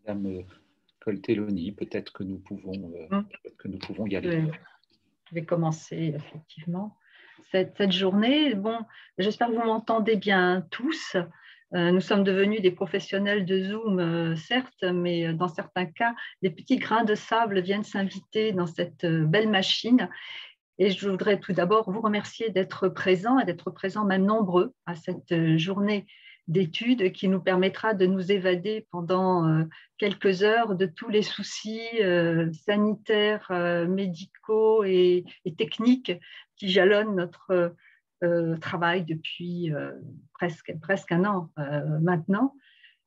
Madame Coltelloni, peut-être que nous pouvons y aller. Je vais commencer effectivement cette journée. Bon, j'espère que vous m'entendez bien tous. Nous sommes devenus des professionnels de Zoom, certes, mais dans certains cas, des petits grains de sable viennent s'inviter dans cette belle machine. Et je voudrais tout d'abord vous remercier d'être présents et d'être présents même nombreux à cette journée d'études qui nous permettra de nous évader pendant quelques heures de tous les soucis sanitaires, médicaux et techniques qui jalonnent notre travail depuis presque un an maintenant.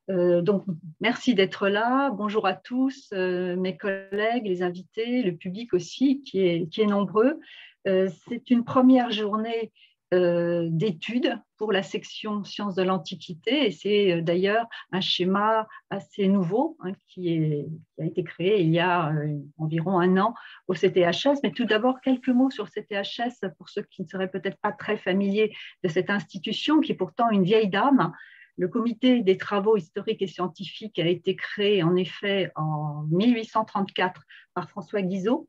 Donc, merci d'être là. Bonjour à tous, mes collègues, les invités, le public aussi qui est nombreux. C'est une première journée d'études pour la section sciences de l'Antiquité et c'est d'ailleurs un schéma assez nouveau qui a été créé il y a environ un an au CTHS. Mais tout d'abord, quelques mots sur CTHS pour ceux qui ne seraient peut-être pas très familiers de cette institution qui est pourtant une vieille dame. Le comité des travaux historiques et scientifiques a été créé en effet en 1834 par François Guizot,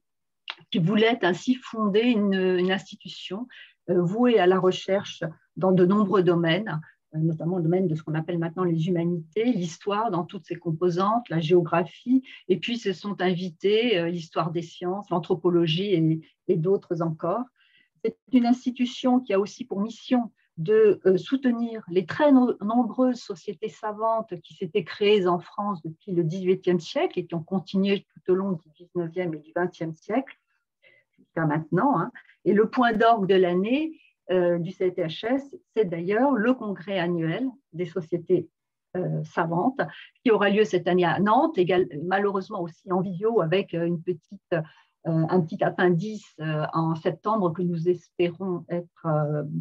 qui voulait ainsi fonder une institution vouée à la recherche dans de nombreux domaines, notamment le domaine de ce qu'on appelle maintenant les humanités, l'histoire dans toutes ses composantes, la géographie, et puis se sont invités l'histoire des sciences, l'anthropologie et d'autres encore. C'est une institution qui a aussi pour mission de soutenir les très nombreuses sociétés savantes qui s'étaient créées en France depuis le XVIIIe siècle et qui ont continué tout au long du XIXe et du XXe siècle jusqu'à maintenant. Et le point d'orgue de l'année du CTHS, c'est d'ailleurs le congrès annuel des sociétés savantes qui aura lieu cette année à Nantes, malheureusement aussi en visio avec un petit appendice en septembre que nous espérons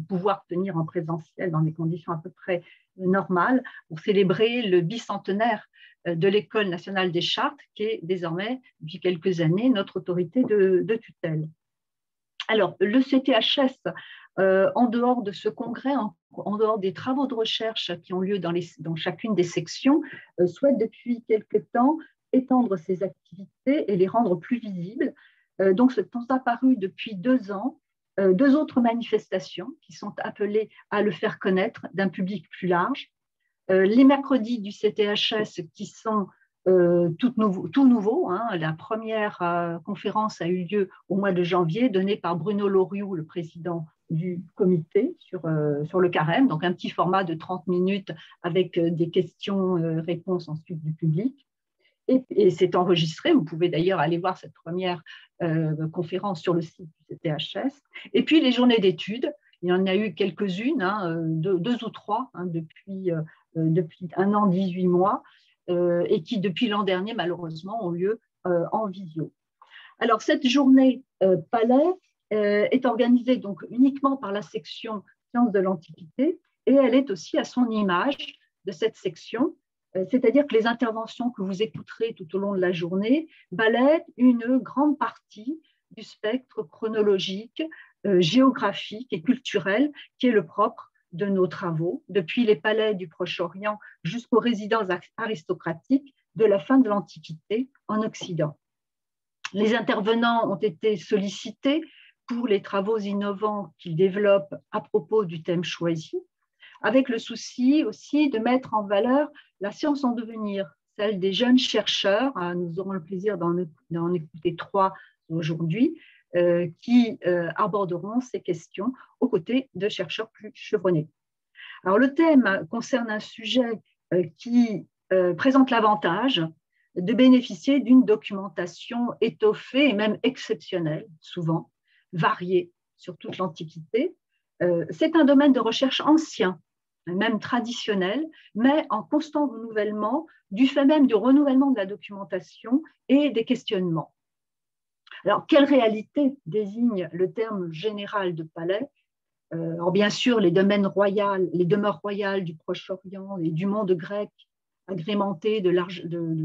pouvoir tenir en présentiel dans des conditions à peu près normales pour célébrer le bicentenaire de l'École nationale des chartes qui est désormais, depuis quelques années, notre autorité de tutelle. Alors, le CTHS, en dehors de ce congrès, en dehors des travaux de recherche qui ont lieu dans chacune des sections, souhaite depuis quelque temps étendre ses activités et les rendre plus visibles. Donc, sont apparues depuis 2 ans 2 autres manifestations qui sont appelées à le faire connaître d'un public plus large. Les mercredis du CTHS qui sont tout nouveau. La première conférence a eu lieu au mois de janvier, donnée par Bruno Loriot, le président du comité, sur le carême, donc un petit format de 30 minutes avec des questions-réponses ensuite du public. Et c'est enregistré, vous pouvez d'ailleurs aller voir cette première conférence sur le site du CTHS. Et puis les journées d'études, il y en a eu quelques-unes, 2 ou 3 depuis 1 an, 18 mois, et qui depuis l'an dernier malheureusement ont lieu en visio. Alors cette journée Palais est organisée donc uniquement par la section Sciences de l'Antiquité et elle est aussi à son image de cette section. C'est-à-dire que les interventions que vous écouterez tout au long de la journée balaient une grande partie du spectre chronologique, géographique et culturel qui est le propre de nos travaux, depuis les palais du Proche-Orient jusqu'aux résidences aristocratiques de la fin de l'Antiquité en Occident. Les intervenants ont été sollicités pour les travaux innovants qu'ils développent à propos du thème choisi, avec le souci aussi de mettre en valeur la science en devenir, celle des jeunes chercheurs. Nous aurons le plaisir d'en écouter 3 aujourd'hui, qui aborderont ces questions aux côtés de chercheurs plus chevronnés. Alors, le thème concerne un sujet qui présente l'avantage de bénéficier d'une documentation étoffée et même exceptionnelle, souvent variée sur toute l'Antiquité. C'est un domaine de recherche ancien, même traditionnel, mais en constant renouvellement, du fait même du renouvellement de la documentation et des questionnements. Alors, quelle réalité désigne le terme général de palais? Alors, bien sûr, les demeures royales du Proche-Orient et du monde grec, agrémentés de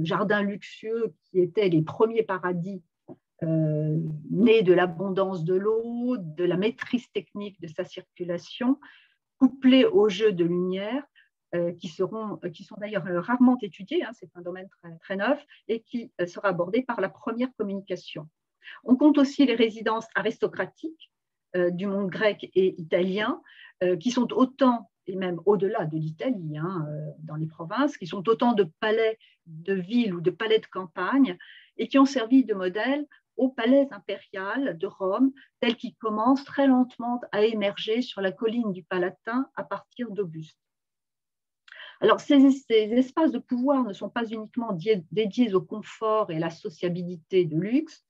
jardins luxueux qui étaient les premiers paradis nés de l'abondance de l'eau, de la maîtrise technique de sa circulation, couplés au jeu de lumière, qui sont d'ailleurs rarement étudiées, hein, c'est un domaine très, très neuf, et qui sera abordé par la première communication. On compte aussi les résidences aristocratiques du monde grec et italien, qui sont autant, et même au-delà de l'Italie, hein, dans les provinces, qui sont autant de palais de ville ou de palais de campagne, et qui ont servi de modèle au palais impérial de Rome, tel qu'il commence très lentement à émerger sur la colline du Palatin à partir d'Auguste. Alors, ces espaces de pouvoir ne sont pas uniquement dédiés au confort et à la sociabilité de luxe,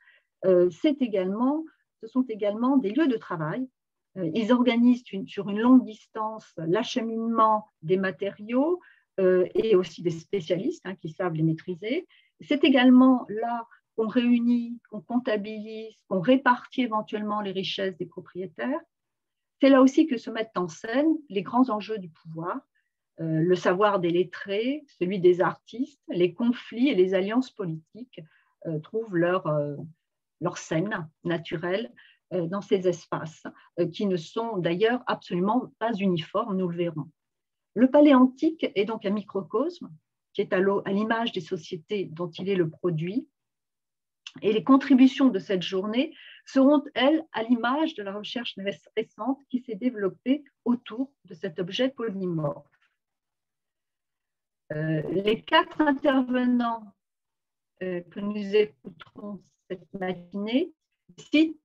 ce sont également des lieux de travail. Ils organisent sur une longue distance l'acheminement des matériaux et aussi des spécialistes qui savent les maîtriser. C'est également là qu'on réunit, qu'on comptabilise, qu'on répartit éventuellement les richesses des propriétaires. C'est là aussi que se mettent en scène les grands enjeux du pouvoir, le savoir des lettrés, celui des artistes, les conflits et les alliances politiques trouvent leur scène naturelle dans ces espaces, qui ne sont d'ailleurs absolument pas uniformes, nous le verrons. Le palais antique est donc un microcosme qui est à l'image des sociétés dont il est le produit, et les contributions de cette journée seront, elles, à l'image de la recherche récente qui s'est développée autour de cet objet polymorphe. Les 4 intervenants que nous écouterons cette matinée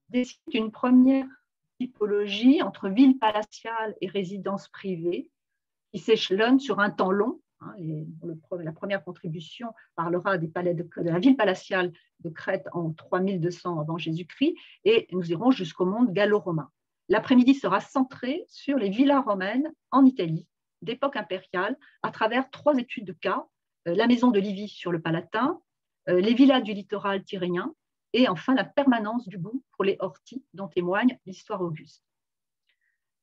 décident une première typologie entre ville palatiale et résidence privée qui s'échelonne sur un temps long. La première contribution parlera de la ville palatiale de Crète en 3200 avant Jésus-Christ et nous irons jusqu'au monde gallo-romain. L'après-midi sera centré sur les villas romaines en Italie d'époque impériale à travers 3 études de cas, la maison de Livie sur le Palatin, les villas du littoral tyrrhénien et enfin la permanence du goût pour les orties dont témoigne l'histoire auguste.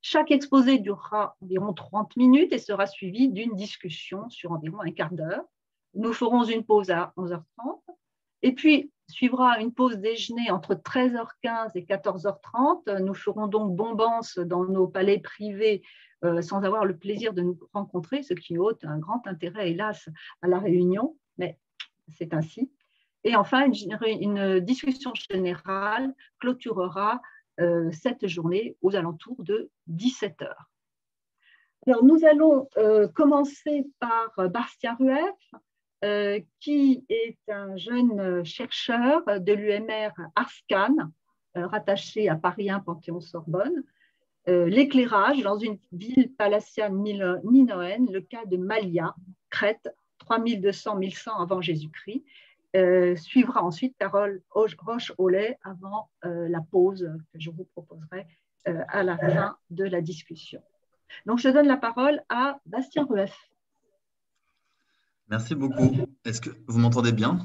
Chaque exposé durera environ 30 minutes et sera suivi d'une discussion sur environ un quart d'heure. Nous ferons une pause à 11h30 et puis suivra une pause déjeuner entre 13h15 et 14h30. Nous ferons donc bombance dans nos palais privés sans avoir le plaisir de nous rencontrer, ce qui ôte un grand intérêt, hélas, à la réunion, mais c'est ainsi. Et enfin, une discussion générale clôturera cette journée aux alentours de 17h. Alors, nous allons commencer par Bastien Rueff, qui est un jeune chercheur de l'UMR Arscan, rattaché à Paris 1 Panthéon-Sorbonne. L'éclairage dans une ville palatiale minoenne, le cas de Malia, Crète, 3200-1100 avant Jésus-Christ. Suivra ensuite Carole Roche-Aulet avant la pause que je vous proposerai à la fin de la discussion. Donc, je donne la parole à Bastien Rueff. Merci beaucoup. Est-ce que vous m'entendez bien?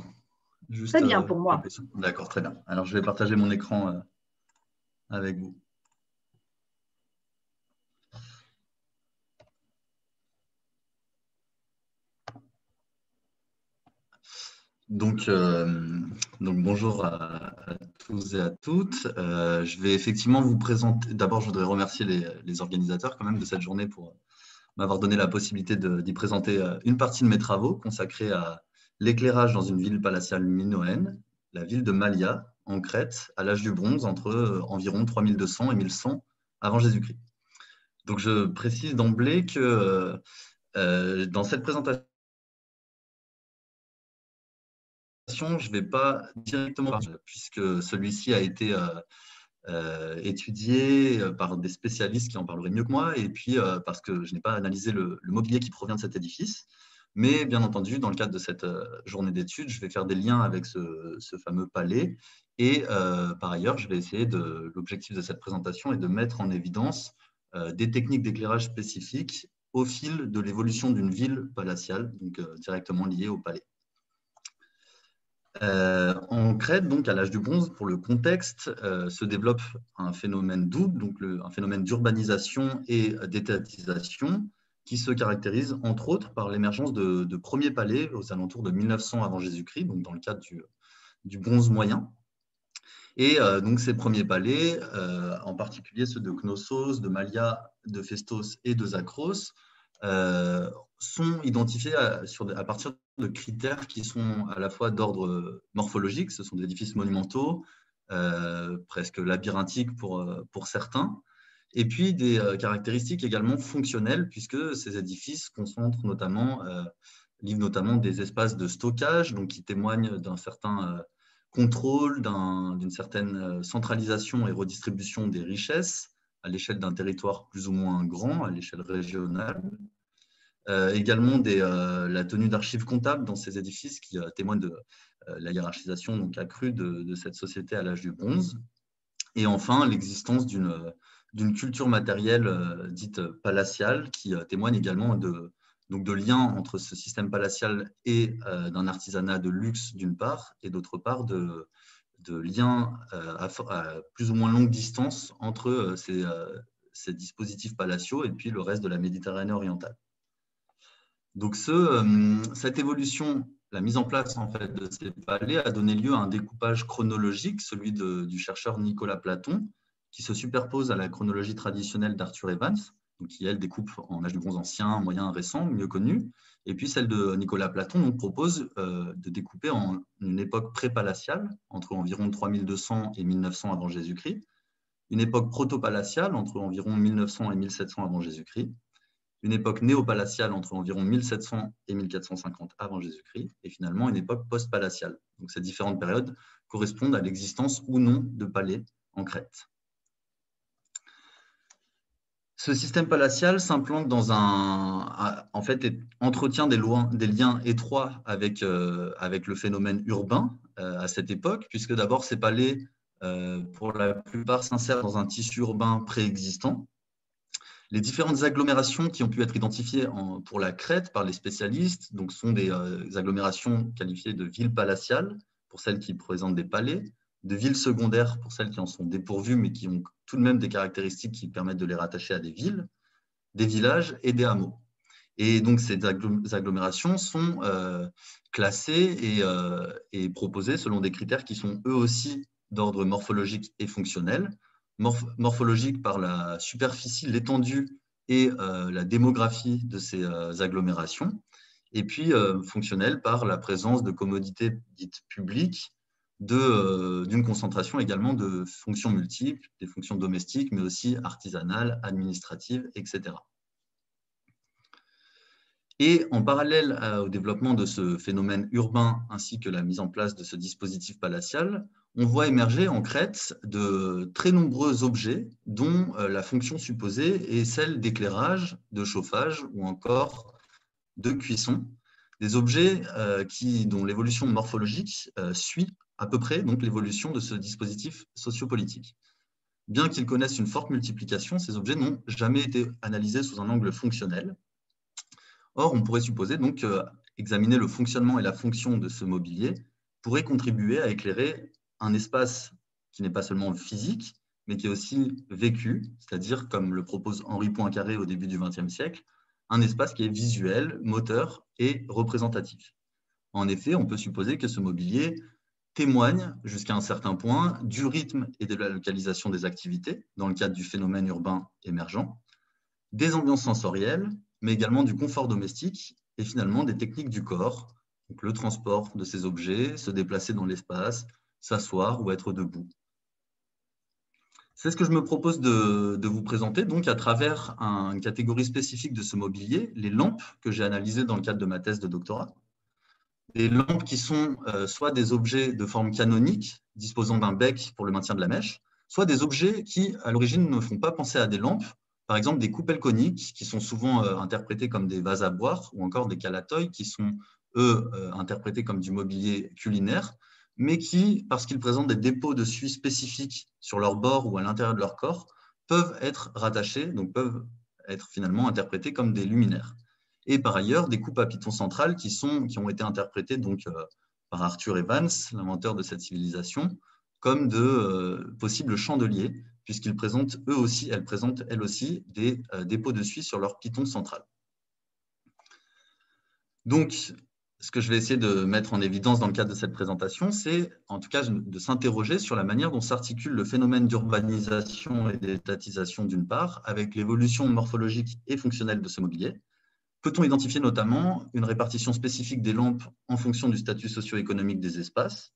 Très bien pour moi. D'accord, très bien. Alors, je vais partager mon écran avec vous. Donc bonjour à tous et à toutes. Je vais effectivement vous présenter. D'abord, je voudrais remercier les organisateurs quand même de cette journée pour m'avoir donné la possibilité d'y présenter une partie de mes travaux consacrés à l'éclairage dans une ville palatiale minoenne, la ville de Malia, en Crète, à l'âge du bronze, entre environ 3200 et 1100 avant Jésus-Christ. Donc, je précise d'emblée que dans cette présentation, je ne vais pas directement parler, puisque celui-ci a été étudié par des spécialistes qui en parleraient mieux que moi, et puis parce que je n'ai pas analysé le mobilier qui provient de cet édifice. Mais bien entendu, dans le cadre de cette journée d'études, je vais faire des liens avec ce fameux palais. Et par ailleurs, je vais essayer l'objectif de cette présentation est de mettre en évidence des techniques d'éclairage spécifiques au fil de l'évolution d'une ville palatiale, donc directement liée au palais. En Crète, donc à l'âge du bronze, pour le contexte, se développe un phénomène double, donc un phénomène d'urbanisation et d'étatisation qui se caractérise entre autres par l'émergence de premiers palais aux alentours de 1900 avant Jésus-Christ, donc dans le cadre du bronze moyen. Et donc ces premiers palais, en particulier ceux de Knossos, de Malia, de Festos et de Zakros, sont identifiés à partir de critères qui sont à la fois d'ordre morphologique, ce sont des édifices monumentaux, presque labyrinthiques pour certains, et puis des caractéristiques également fonctionnelles, puisque ces édifices livrent notamment des espaces de stockage, donc qui témoignent d'un certain contrôle, d'une certaine centralisation et redistribution des richesses à l'échelle d'un territoire plus ou moins grand, à l'échelle régionale. Également la tenue d'archives comptables dans ces édifices qui témoignent de la hiérarchisation donc accrue de cette société à l'âge du bronze. Et enfin, l'existence d'une culture matérielle dite palatiale qui témoigne également de liens entre ce système palatial et d'un artisanat de luxe d'une part, et d'autre part de liens à plus ou moins longue distance entre ces dispositifs palatiaux et puis le reste de la Méditerranée orientale. Donc cette évolution, la mise en place en fait, de ces palais a donné lieu à un découpage chronologique, celui du chercheur Nicolas Platon, qui se superpose à la chronologie traditionnelle d'Arthur Evans, donc qui elle découpe en âge du bronze ancien, moyen, récent, mieux connu, et puis celle de Nicolas Platon donc, propose de découper en une époque pré-palatiale, entre environ 3200 et 1900 avant Jésus-Christ, une époque proto-palatiale, entre environ 1900 et 1700 avant Jésus-Christ, une époque néo-palatiale entre environ 1700 et 1450 avant Jésus-Christ, et finalement une époque post-palatiale. Donc ces différentes périodes correspondent à l'existence ou non de palais en Crète. Ce système palatial s'implante en fait, entretient des liens étroits avec le phénomène urbain à cette époque, puisque d'abord ces palais, pour la plupart, s'insèrent dans un tissu urbain préexistant. Les différentes agglomérations qui ont pu être identifiées pour la Crète par les spécialistes donc sont des agglomérations qualifiées de villes palatiales, pour celles qui présentent des palais, de villes secondaires pour celles qui en sont dépourvues, mais qui ont tout de même des caractéristiques qui permettent de les rattacher à des villes, des villages et des hameaux. Et donc ces agglomérations sont classées et proposées selon des critères qui sont eux aussi d'ordre morphologique et fonctionnel. Morphologique par la superficie, l'étendue et la démographie de ces agglomérations, et puis fonctionnel par la présence de commodités dites publiques, d'une concentration également de fonctions multiples, des fonctions domestiques, mais aussi artisanales, administratives, etc. Et en parallèle au développement de ce phénomène urbain ainsi que la mise en place de ce dispositif palatial, on voit émerger en Crète de très nombreux objets dont la fonction supposée est celle d'éclairage, de chauffage ou encore de cuisson. Des objets dont l'évolution morphologique suit à peu près l'évolution de ce dispositif sociopolitique. Bien qu'ils connaissent une forte multiplication, ces objets n'ont jamais été analysés sous un angle fonctionnel. Or, on pourrait supposer donc qu'examiner le fonctionnement et la fonction de ce mobilier pourrait contribuer à éclairer un espace qui n'est pas seulement physique, mais qui est aussi vécu, c'est-à-dire, comme le propose Henri Poincaré au début du XXe siècle, un espace qui est visuel, moteur et représentatif. En effet, on peut supposer que ce mobilier témoigne jusqu'à un certain point du rythme et de la localisation des activités dans le cadre du phénomène urbain émergent, des ambiances sensorielles, mais également du confort domestique et finalement des techniques du corps, donc le transport de ces objets, se déplacer dans l'espace, s'asseoir ou être debout. C'est ce que je me propose de vous présenter donc à travers une catégorie spécifique de ce mobilier, les lampes que j'ai analysées dans le cadre de ma thèse de doctorat. Des lampes qui sont soit des objets de forme canonique, disposant d'un bec pour le maintien de la mèche, soit des objets qui, à l'origine, ne font pas penser à des lampes, par exemple des coupelles coniques, qui sont souvent interprétées comme des vases à boire, ou encore des calatoïs, qui sont, eux, interprétés comme du mobilier culinaire, mais qui, parce qu'ils présentent des dépôts de suie spécifiques sur leur bord ou à l'intérieur de leur corps, peuvent être rattachés, donc peuvent être finalement interprétés comme des luminaires. Et par ailleurs, des coupes à piton centrales qui ont été interprétées donc, par Arthur Evans, l'inventeur de cette civilisation, comme de possibles chandeliers, puisqu'ils présentent elles aussi des dépôts de suie sur leur piton central. Donc, ce que je vais essayer de mettre en évidence dans le cadre de cette présentation, c'est en tout cas de s'interroger sur la manière dont s'articule le phénomène d'urbanisation et d'étatisation d'une part, avec l'évolution morphologique et fonctionnelle de ce mobilier, Peut-on identifier notamment une répartition spécifique des lampes en fonction du statut socio-économique des espaces?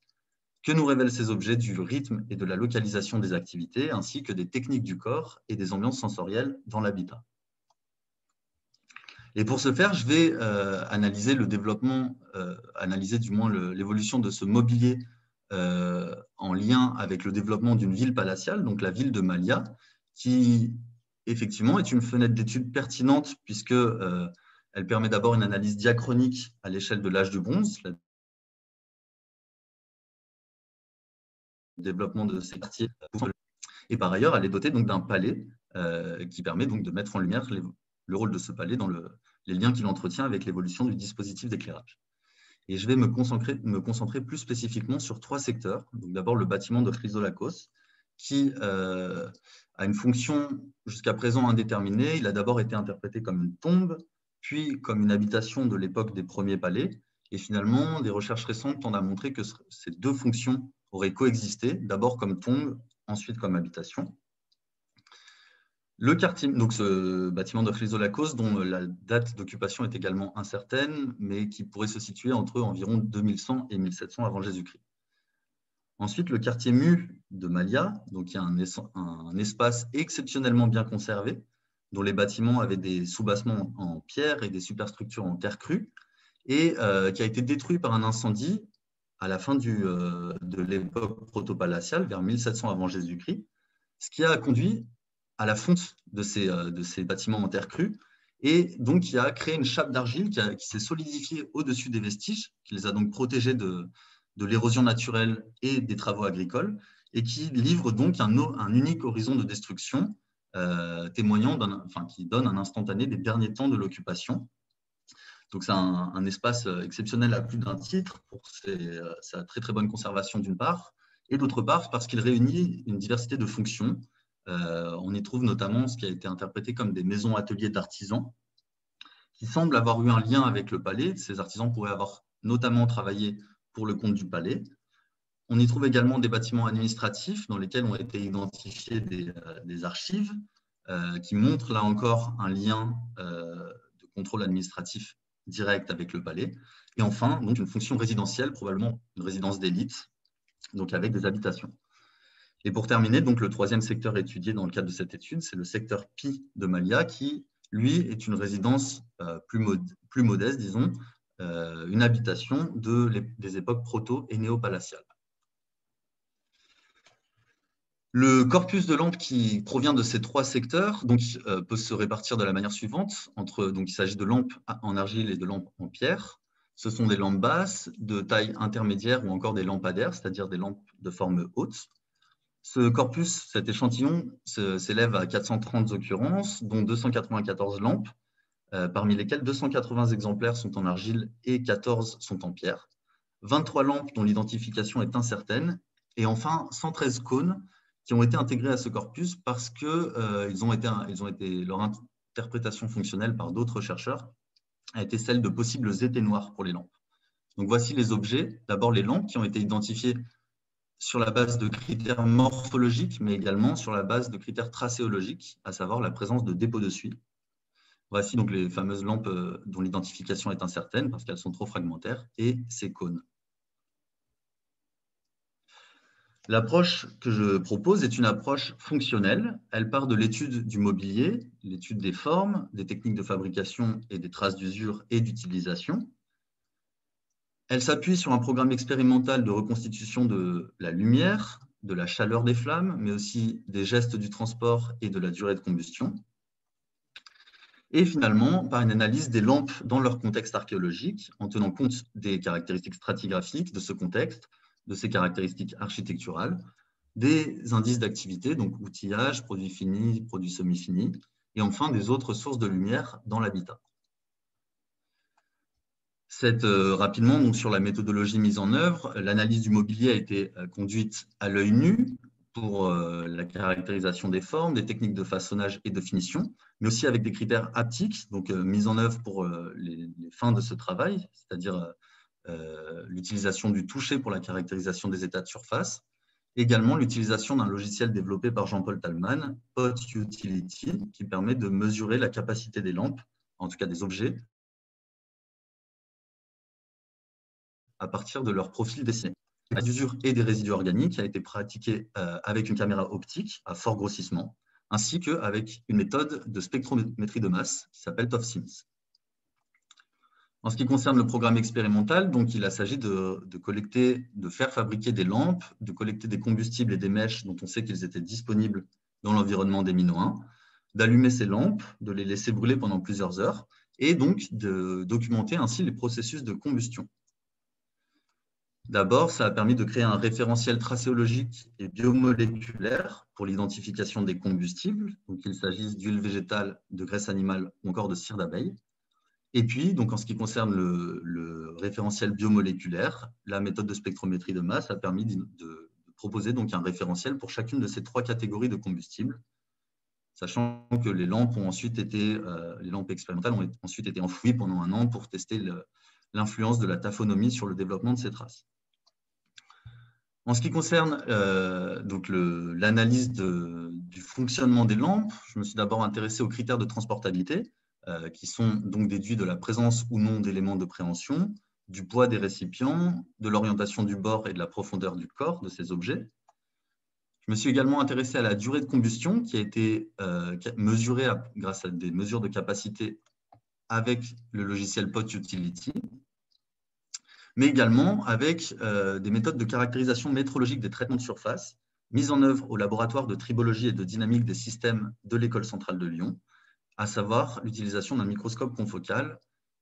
Que nous révèlent ces objets du rythme et de la localisation des activités, ainsi que des techniques du corps et des ambiances sensorielles dans l'habitat? Et pour ce faire, je vais analyser le développement, analyser du moins l'évolution de ce mobilier en lien avec le développement d'une ville palatiale, donc la ville de Malia, qui effectivement est une fenêtre d'étude pertinente puisque elle permet d'abord une analyse diachronique à l'échelle de l'âge du bronze, le développement de ces quartiers. Et par ailleurs, elle est dotée d'un palais qui permet donc de mettre en lumière le rôle de ce palais dans les liens qu'il entretient avec l'évolution du dispositif d'éclairage. Et je vais me concentrer plus spécifiquement sur 3 secteurs. D'abord, le bâtiment de Chrysolakos, qui a une fonction jusqu'à présent indéterminée. Il a d'abord été interprété comme une tombe, puis comme une habitation de l'époque des premiers palais. Et finalement, des recherches récentes tendent à montrer que ces 2 fonctions auraient coexisté, d'abord comme tombe, ensuite comme habitation. Le quartier, donc ce bâtiment de Chrysolakos, dont la date d'occupation est également incertaine, mais qui pourrait se situer entre environ 2100 et 1700 avant Jésus-Christ. Ensuite, le quartier Mu de Malia, donc il y a un espace exceptionnellement bien conservé, dont les bâtiments avaient des soubassements en pierre et des superstructures en terre crue, et qui a été détruit par un incendie à la fin de l'époque protopalatiale, vers 1700 avant Jésus-Christ, ce qui a conduit à la fonte de ces bâtiments en terre crue, et donc qui a créé une chape d'argile qui s'est solidifiée au-dessus des vestiges, qui les a donc protégés de l'érosion naturelle et des travaux agricoles, et qui livre donc un unique horizon de destruction, qui donne un instantané des derniers temps de l'occupation. Donc c'est un espace exceptionnel à plus d'un titre pour sa très très bonne conservation d'une part, et d'autre part parce qu'il réunit une diversité de fonctions. On y trouve notamment ce qui a été interprété comme des maisons-ateliers d'artisans qui semblent avoir eu un lien avec le palais. Ces artisans pourraient avoir notamment travaillé pour le compte du palais. On y trouve également des bâtiments administratifs dans lesquels ont été identifiées des archives qui montrent là encore un lien de contrôle administratif direct avec le palais. Et enfin, donc une fonction résidentielle, probablement une résidence d'élite, donc avec des habitations. Et pour terminer, donc le 3e secteur étudié dans le cadre de cette étude, c'est le secteur Pi de Malia, qui, lui, est une résidence plus modeste, disons, une habitation des époques proto- et néo-palatiales. Le corpus de lampes qui provient de ces 3 secteurs peut se répartir de la manière suivante. Donc, il s'agit de lampes en argile et de lampes en pierre. Ce sont des lampes basses, de taille intermédiaire ou encore des lampadaires, c'est-à-dire des lampes de forme haute. Ce corpus, cet échantillon, s'élève à 430 occurrences, dont 294 lampes, parmi lesquelles 280 exemplaires sont en argile et 14 sont en pierre. 23 lampes dont l'identification est incertaine, et enfin 113 cônes qui ont été intégrés à ce corpus parce que leur interprétation fonctionnelle par d'autres chercheurs a été celle de possibles éteignoirs pour les lampes. Donc voici les objets. D'abord les lampes qui ont été identifiées sur la base de critères morphologiques, mais également sur la base de critères tracéologiques, à savoir la présence de dépôts de suie. Voici donc les fameuses lampes dont l'identification est incertaine parce qu'elles sont trop fragmentaires, et ces cônes. L'approche que je propose est une approche fonctionnelle. Elle part de l'étude du mobilier, l'étude des formes, des techniques de fabrication et des traces d'usure et d'utilisation. Elle s'appuie sur un programme expérimental de reconstitution de la lumière, de la chaleur des flammes, mais aussi des gestes du transport et de la durée de combustion. Et finalement, par une analyse des lampes dans leur contexte archéologique, en tenant compte des caractéristiques stratigraphiques de ce contexte, de ses caractéristiques architecturales, des indices d'activité, donc outillage, produits finis, produits semi-finis, et enfin des autres sources de lumière dans l'habitat. Rapidement, donc, sur la méthodologie mise en œuvre, l'analyse du mobilier a été conduite à l'œil nu pour la caractérisation des formes, des techniques de façonnage et de finition, mais aussi avec des critères haptiques, donc mis en œuvre pour les fins de ce travail, c'est-à-dire l'utilisation du toucher pour la caractérisation des états de surface, également l'utilisation d'un logiciel développé par Jean-Paul Thalmann, Pot Utility, qui permet de mesurer la capacité des lampes, en tout cas des objets, à partir de leur profil dessiné. L'usure et des résidus organiques a été pratiquée avec une caméra optique à fort grossissement, ainsi qu'avec une méthode de spectrométrie de masse qui s'appelle TOF-SIMS. En ce qui concerne le programme expérimental, donc il s'agit de faire fabriquer des lampes, de collecter des combustibles et des mèches dont on sait qu'ils étaient disponibles dans l'environnement des Mino 1, d'allumer ces lampes, de les laisser brûler pendant plusieurs heures, et donc de documenter ainsi les processus de combustion. D'abord, ça a permis de créer un référentiel tracéologique et biomoléculaire pour l'identification des combustibles, donc qu'il s'agisse d'huile végétale, de graisse animale ou encore de cire d'abeille. Et puis, donc, en ce qui concerne le référentiel biomoléculaire, la méthode de spectrométrie de masse a permis de proposer donc un référentiel pour chacune de ces 3 catégories de combustibles, sachant que les lampes les lampes expérimentales ont ensuite été enfouies pendant 1 an pour tester l'influence de la taphonomie sur le développement de ces traces. En ce qui concerne l'analyse du fonctionnement des lampes, je me suis d'abord intéressé aux critères de transportabilité, qui sont donc déduits de la présence ou non d'éléments de préhension, du poids des récipients, de l'orientation du bord et de la profondeur du corps de ces objets. Je me suis également intéressé à la durée de combustion qui a été mesurée grâce à des mesures de capacité avec le logiciel POT Utility, mais également avec des méthodes de caractérisation métrologique des traitements de surface mises en œuvre au laboratoire de tribologie et de dynamique des systèmes de l'École centrale de Lyon, à savoir l'utilisation d'un microscope confocal,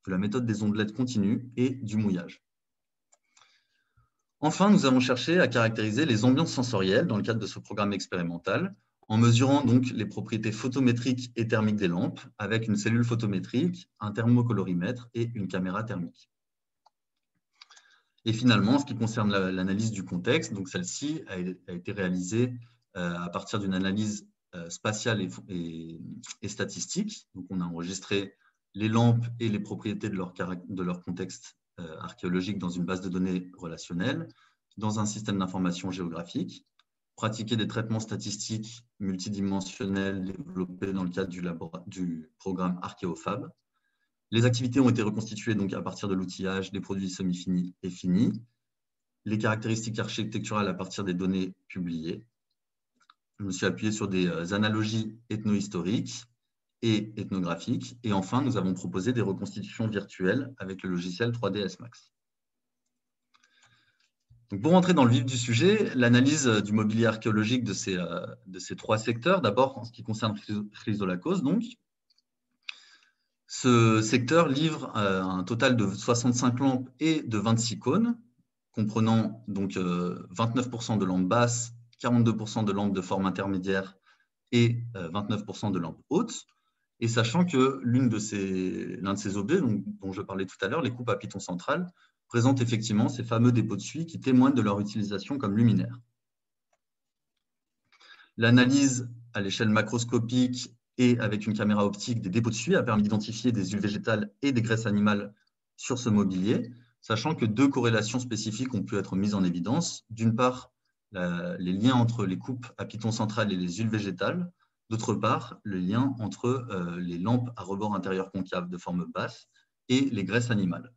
de la méthode des ondelettes continues et du mouillage. Enfin, nous avons cherché à caractériser les ambiances sensorielles dans le cadre de ce programme expérimental, en mesurant donc les propriétés photométriques et thermiques des lampes avec une cellule photométrique, un thermocolorimètre et une caméra thermique. Et finalement, en ce qui concerne l'analyse du contexte, donc celle-ci a été réalisée à partir d'une analyse spatiale et statistique. Donc, on a enregistré les lampes et les propriétés de leur contexte archéologique dans une base de données relationnelle, dans un système d'information géographique, pratiqué des traitements statistiques multidimensionnels développés dans le cadre du programme ArchéoFab. Les activités ont été reconstituées donc à partir de l'outillage des produits semi-finis et finis, les caractéristiques architecturales à partir des données publiées. Je me suis appuyé sur des analogies ethnohistoriques et ethnographiques. Et enfin, nous avons proposé des reconstitutions virtuelles avec le logiciel 3ds Max. Donc, pour rentrer dans le vif du sujet, l'analyse du mobilier archéologique de ces 3 secteurs, d'abord en ce qui concerne Chrysolakos, donc, ce secteur livre un total de 65 lampes et de 26 cônes, comprenant donc 29% de lampes basses, 42% de lampes de forme intermédiaire et 29% de lampes hautes. Et sachant que l'un de ces objets dont je parlais tout à l'heure, les coupes à piton central, présente effectivement ces fameux dépôts de suie qui témoignent de leur utilisation comme luminaires. L'analyse à l'échelle macroscopique et avec une caméra optique des dépôts de suie a permis d'identifier des huiles végétales et des graisses animales sur ce mobilier, sachant que 2 corrélations spécifiques ont pu être mises en évidence. D'une part, les liens entre les coupes à piton central et les huiles végétales. D'autre part, le lien entre les lampes à rebord intérieur concave de forme basse et les graisses animales.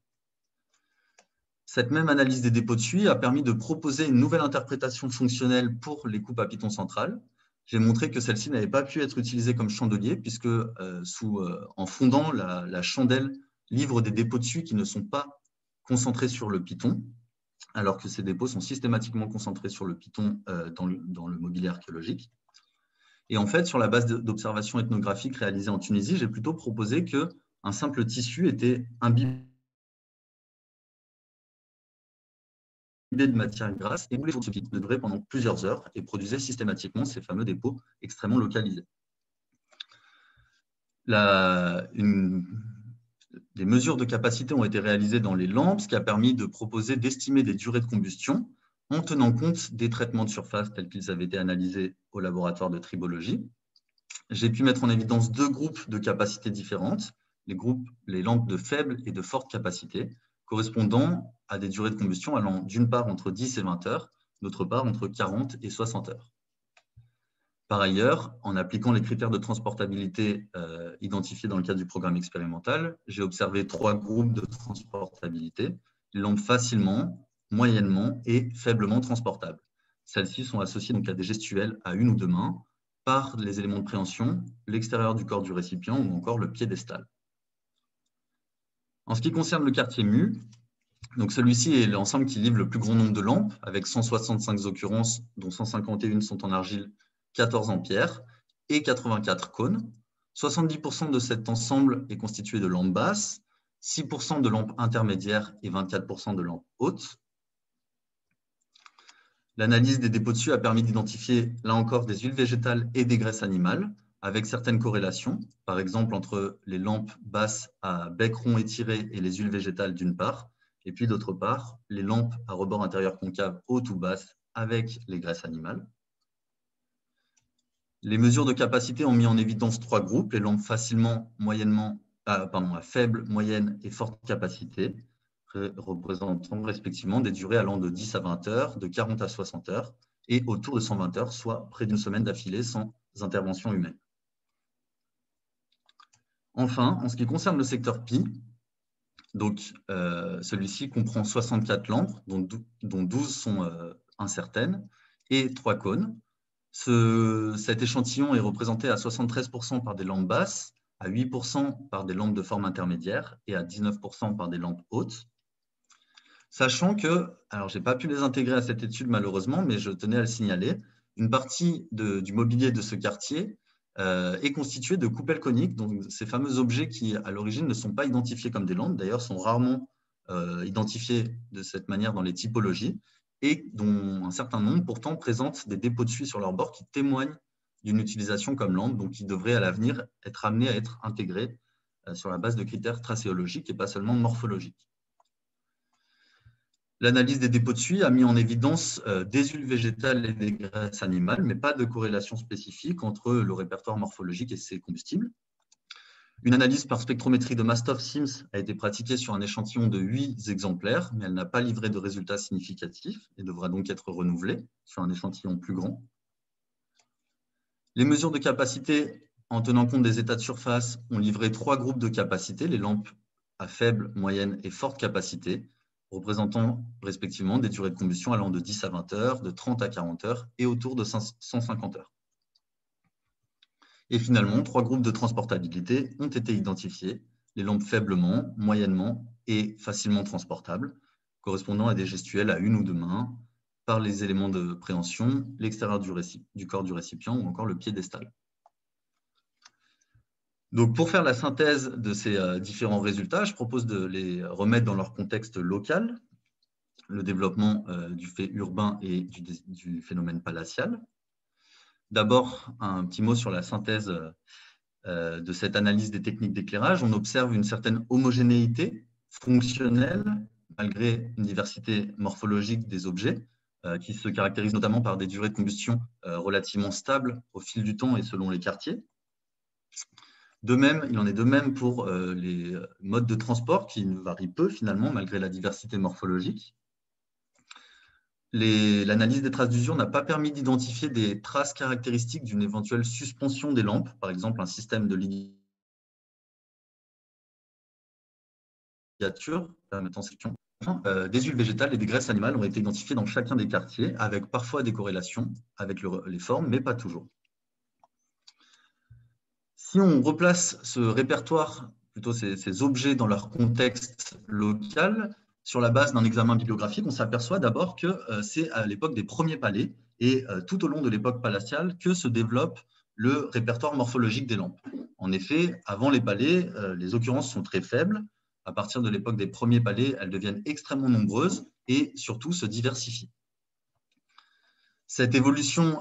Cette même analyse des dépôts de suie a permis de proposer une nouvelle interprétation fonctionnelle pour les coupes à piton central. J'ai montré que celle-ci n'avait pas pu être utilisée comme chandelier puisque en fondant, la chandelle livre des dépôts de suie qui ne sont pas concentrés sur le piton, alors que ces dépôts sont systématiquement concentrés sur le piton dans le mobilier archéologique. Et en fait, sur la base d'observations ethnographiques réalisées en Tunisie, j'ai plutôt proposé qu'un simple tissu était imbibé de matière grasse et roulé sur ce piton de durée pendant plusieurs heures et produisait systématiquement ces fameux dépôts extrêmement localisés. Des mesures de capacité ont été réalisées dans les lampes, ce qui a permis de proposer d'estimer des durées de combustion en tenant compte des traitements de surface tels qu'ils avaient été analysés au laboratoire de tribologie. J'ai pu mettre en évidence 2 groupes de capacités différentes, les lampes de faible et de forte capacité, correspondant à des durées de combustion allant d'une part entre 10 et 20 heures, d'autre part entre 40 et 60 heures. Par ailleurs, en appliquant les critères de transportabilité identifiés dans le cadre du programme expérimental, j'ai observé 3 groupes de transportabilité, les lampes facilement, moyennement et faiblement transportables. Celles-ci sont associées donc à des gestuels à une ou deux mains par les éléments de préhension, l'extérieur du corps du récipient ou encore le piédestal. En ce qui concerne le quartier mu, donc celui-ci est l'ensemble qui livre le plus grand nombre de lampes, avec 165 occurrences, dont 151 sont en argile, 14 en pierre et 84 cônes. 70% de cet ensemble est constitué de lampes basses, 6% de lampes intermédiaires et 24% de lampes hautes. L'analyse des dépôts dessus a permis d'identifier, là encore, des huiles végétales et des graisses animales, avec certaines corrélations, par exemple entre les lampes basses à bec rond étiré et les huiles végétales d'une part, et puis d'autre part, les lampes à rebord intérieur concave hautes ou basses avec les graisses animales. Les mesures de capacité ont mis en évidence trois groupes, les lampes à faible, moyenne et forte capacité, représentant respectivement des durées allant de 10 à 20 heures, de 40 à 60 heures et autour de 120 heures, soit près d'une semaine d'affilée sans intervention humaine. Enfin, en ce qui concerne le secteur Pi, celui-ci comprend 64 lampes, dont 12 sont incertaines, et 3 cônes. Cet échantillon est représenté à 73% par des lampes basses, à 8% par des lampes de forme intermédiaire et à 19% par des lampes hautes. Sachant que, alors je n'ai pas pu les intégrer à cette étude malheureusement, mais je tenais à le signaler, une partie du mobilier de ce quartier est constituée de coupelles coniques, donc ces fameux objets qui à l'origine ne sont pas identifiés comme des lampes, d'ailleurs sont rarement identifiés de cette manière dans les typologies, et dont un certain nombre pourtant présentent des dépôts de suie sur leur bord qui témoignent d'une utilisation comme lampe, donc qui devraient à l'avenir être amenés à être intégrés sur la base de critères tracéologiques et pas seulement morphologiques. L'analyse des dépôts de suie a mis en évidence des huiles végétales et des graisses animales, mais pas de corrélation spécifique entre le répertoire morphologique et ces combustibles. Une analyse par spectrométrie de Mastov-Sims a été pratiquée sur un échantillon de 8 exemplaires, mais elle n'a pas livré de résultats significatifs et devra donc être renouvelée sur un échantillon plus grand. Les mesures de capacité, en tenant compte des états de surface, ont livré 3 groupes de capacité, les lampes à faible, moyenne et forte capacité, représentant respectivement des durées de combustion allant de 10 à 20 heures, de 30 à 40 heures et autour de 150 heures. Et finalement, 3 groupes de transportabilité ont été identifiés, les lampes faiblement, moyennement et facilement transportables, correspondant à des gestuels à une ou deux mains, par les éléments de préhension, l'extérieur du corps du récipient ou encore le piédestal. Donc, pour faire la synthèse de ces différents résultats, je propose de les remettre dans leur contexte local, le développement du fait urbain et du phénomène palatial. D'abord, un petit mot sur la synthèse de cette analyse des techniques d'éclairage. On observe une certaine homogénéité fonctionnelle, malgré une diversité morphologique des objets, qui se caractérise notamment par des durées de combustion relativement stables au fil du temps et selon les quartiers. De même, il en est de même pour les modes de transport qui ne varient peu finalement malgré la diversité morphologique. L'analyse des traces d'usure n'a pas permis d'identifier des traces caractéristiques d'une éventuelle suspension des lampes, par exemple un système de ligature permettant section. Des huiles végétales et des graisses animales ont été identifiées dans chacun des quartiers, avec parfois des corrélations avec les formes, mais pas toujours. Si on replace ce répertoire, plutôt ces objets dans leur contexte local, sur la base d'un examen bibliographique, on s'aperçoit d'abord que c'est à l'époque des premiers palais et tout au long de l'époque palatiale que se développe le répertoire morphologique des lampes. En effet, avant les palais, les occurrences sont très faibles. À partir de l'époque des premiers palais, elles deviennent extrêmement nombreuses et surtout se diversifient. Cette évolution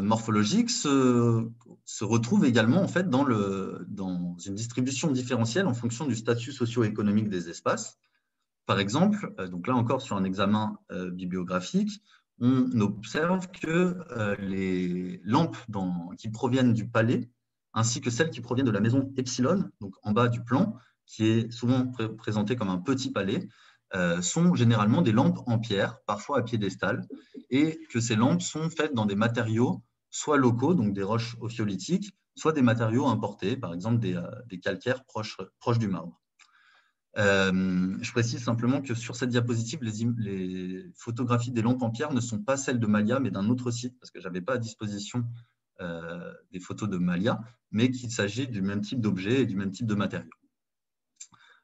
morphologique se retrouve également en fait, dans une distribution différentielle en fonction du statut socio-économique des espaces. Par exemple, donc là encore sur un examen bibliographique, on observe que les lampes qui proviennent du palais, ainsi que celles qui proviennent de la maison Epsilon, donc en bas du plan, qui est souvent présenté comme un petit palais, sont généralement des lampes en pierre, parfois à piédestal, et que ces lampes sont faites dans des matériaux soit locaux, donc des roches ophiolithiques, soit des matériaux importés, par exemple des calcaires proches du marbre. Je précise simplement que sur cette diapositive, les photographies des lampes en pierre ne sont pas celles de Malia, mais d'un autre site, parce que je n'avais pas à disposition des photos de Malia, mais qu'il s'agit du même type d'objet et du même type de matériaux.